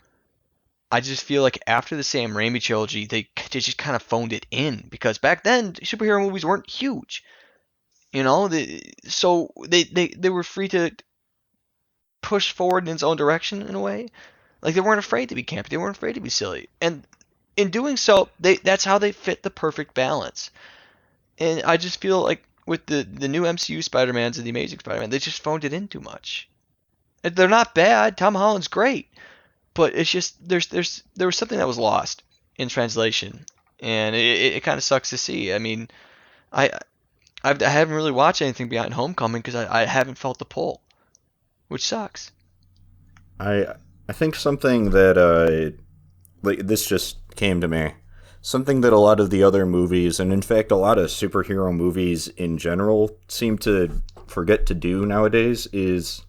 I just feel like after the Sam Raimi trilogy, they just kind of phoned it in, because back then superhero movies weren't huge, you know. So they were free to push forward in its own direction in a way. Like, they weren't afraid to be campy, they weren't afraid to be silly, and in doing so, that's how they fit the perfect balance. And I just feel like with the new MCU Spider-Mans and the Amazing Spider-Man, they just phoned it in too much. They're not bad. Tom Holland's great, but it's just there was something that was lost in translation, and it kind of sucks to see. I mean, I haven't really watched anything beyond Homecoming because I haven't felt the pull, which sucks. I think something that like this just came to me. Something that a lot of the other movies, and in fact a lot of superhero movies in general, seem to forget to do nowadays is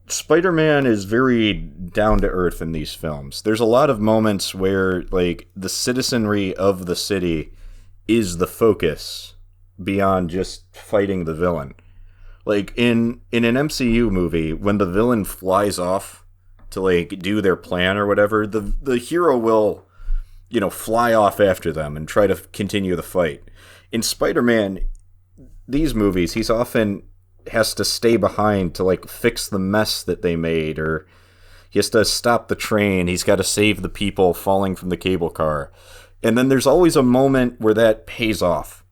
Spider-Man is very down to earth in these films. There's a lot of moments where like the citizenry of the city is the focus beyond just fighting the villain. Like in an MCU movie, when the villain flies off to like do their plan or whatever, the hero will, you know, fly off after them and try to continue the fight. In Spider-Man, these movies, he's often has to stay behind to like fix the mess that they made, or he has to stop the train, he's got to save the people falling from the cable car. And then there's always a moment where that pays off.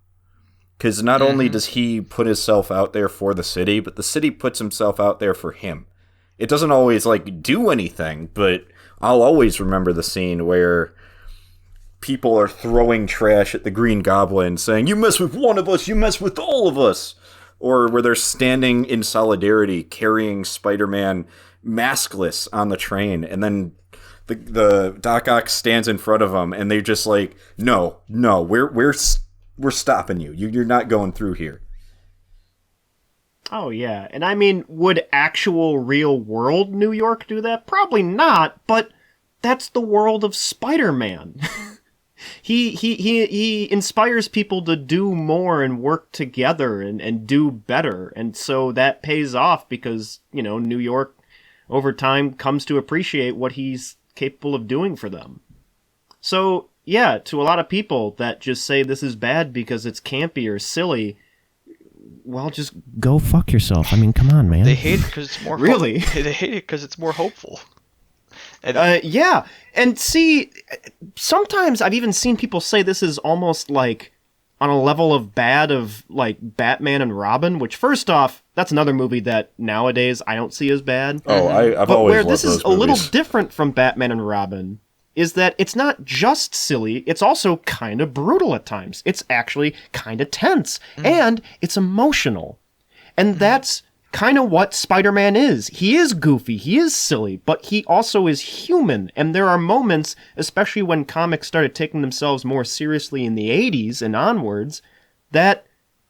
Because not only does he put himself out there for the city, but the city puts himself out there for him. It doesn't always like do anything, but I'll always remember the scene where people are throwing trash at the Green Goblin, saying, "You mess with one of us, you mess with all of us." Or where they're standing in solidarity, carrying Spider-Man maskless on the train, and then the Doc Ock stands in front of them, and they're just like, "No, we're stopping you. You're not going through here." Oh, yeah. And I mean, would actual real world New York do that? Probably not, but that's the world of Spider-Man. He inspires people to do more and work together and do better. And so that pays off because, you know, New York over time comes to appreciate what he's capable of doing for them. So, yeah, to a lot of people that just say this is bad because it's campy or silly, well, just go fuck yourself. I mean, come on, man. They hate it because it's more really. They hate it because it's more hopeful. And, yeah, and see, sometimes I've even seen people say this is almost like on a level of bad of like Batman and Robin, which first off, that's another movie that nowadays I don't see as bad. Oh, I've but always where loved this is those a little movies. different from Batman and Robin is that it's not just silly, it's also kind of brutal at times. It's actually kind of tense, and it's emotional. And that's kind of what Spider-Man is. He is goofy, he is silly, but he also is human. And there are moments, especially when comics started taking themselves more seriously in the 80s and onwards, that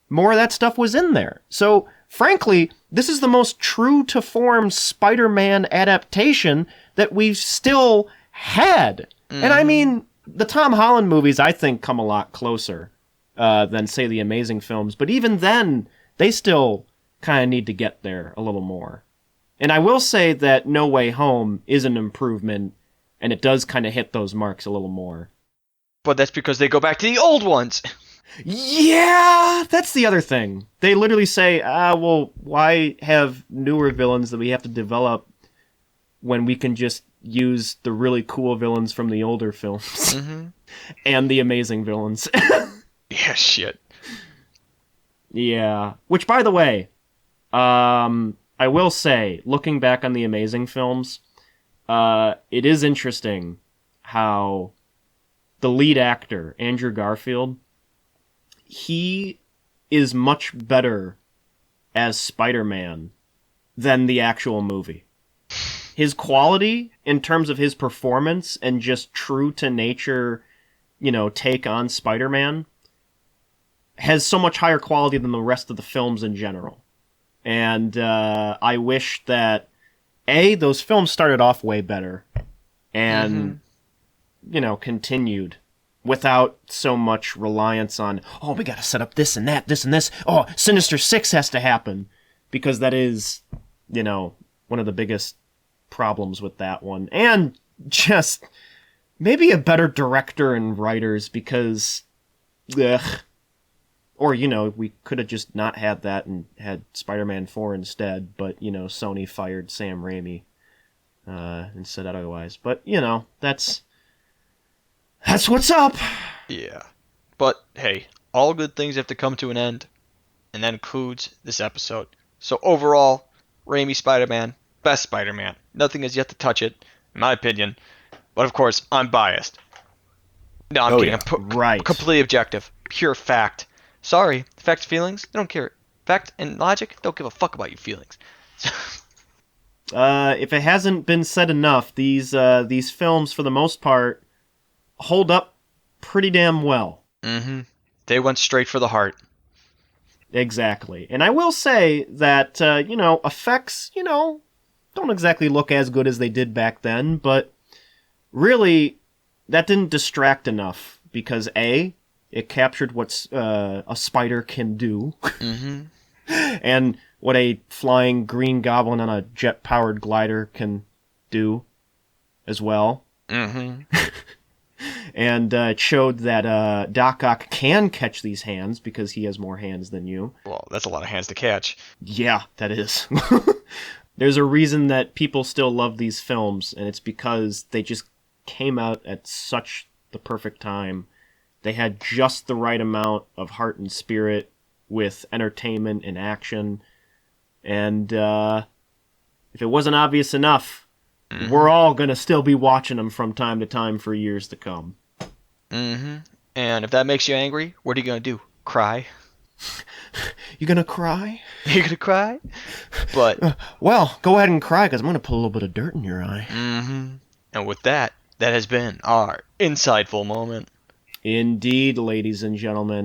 more of that stuff was in there. So, frankly, this is the most true-to-form Spider-Man adaptation that we've still had. And I mean, the Tom Holland movies, I think, come a lot closer than, say, the Amazing films. But even then, they still kind of need to get there a little more. And I will say that No Way Home is an improvement, and it does kind of hit those marks a little more. But that's because they go back to the old ones. Yeah, that's the other thing. They literally say, well, why have newer villains that we have to develop when we can just use the really cool villains from the older films and the amazing villains? Yeah, shit. Yeah. Which, by the way, I will say, looking back on the amazing films, it is interesting how the lead actor, Andrew Garfield, he is much better as Spider-Man than the actual movie. His quality, in terms of his performance and just true to nature, take on Spider-Man, has so much higher quality than the rest of the films in general. And I wish that, those films started off way better and, continued without so much reliance on, we gotta set up this and that, this and this. Oh, Sinister Six has to happen. Because that is, one of the biggest problems with that one. And just maybe a better director and writers because, or, we could have just not had that and had Spider-Man 4 instead, but, Sony fired Sam Raimi and said otherwise. But, that's what's up. Yeah. But, hey, all good things have to come to an end, and that includes this episode. So overall, Raimi Spider-Man, best Spider-Man. Nothing has yet to touch it, in my opinion. But, of course, I'm biased. No, I'm kidding. Yeah. I'm completely objective. Pure fact. Sorry, facts, feelings, they don't care. Fact and logic don't give a fuck about your feelings. If it hasn't been said enough, these films, for the most part, hold up pretty damn well. They went straight for the heart. Exactly. And I will say that, effects, don't exactly look as good as they did back then, but really, that didn't distract enough because, it captured what a spider can do. And what a flying green goblin on a jet-powered glider can do as well. And it showed that Doc Ock can catch these hands because he has more hands than you. Well, that's a lot of hands to catch. Yeah, that is. There's a reason that people still love these films, and it's because they just came out at such the perfect time. They had just the right amount of heart and spirit with entertainment and action. And if it wasn't obvious enough, we're all going to still be watching them from time to time for years to come. And if that makes you angry, what are you going to do? Cry? You going to cry? You going to cry? But well, go ahead and cry because I'm going to put a little bit of dirt in your eye. And with that, that has been our insightful moment. Indeed, ladies and gentlemen.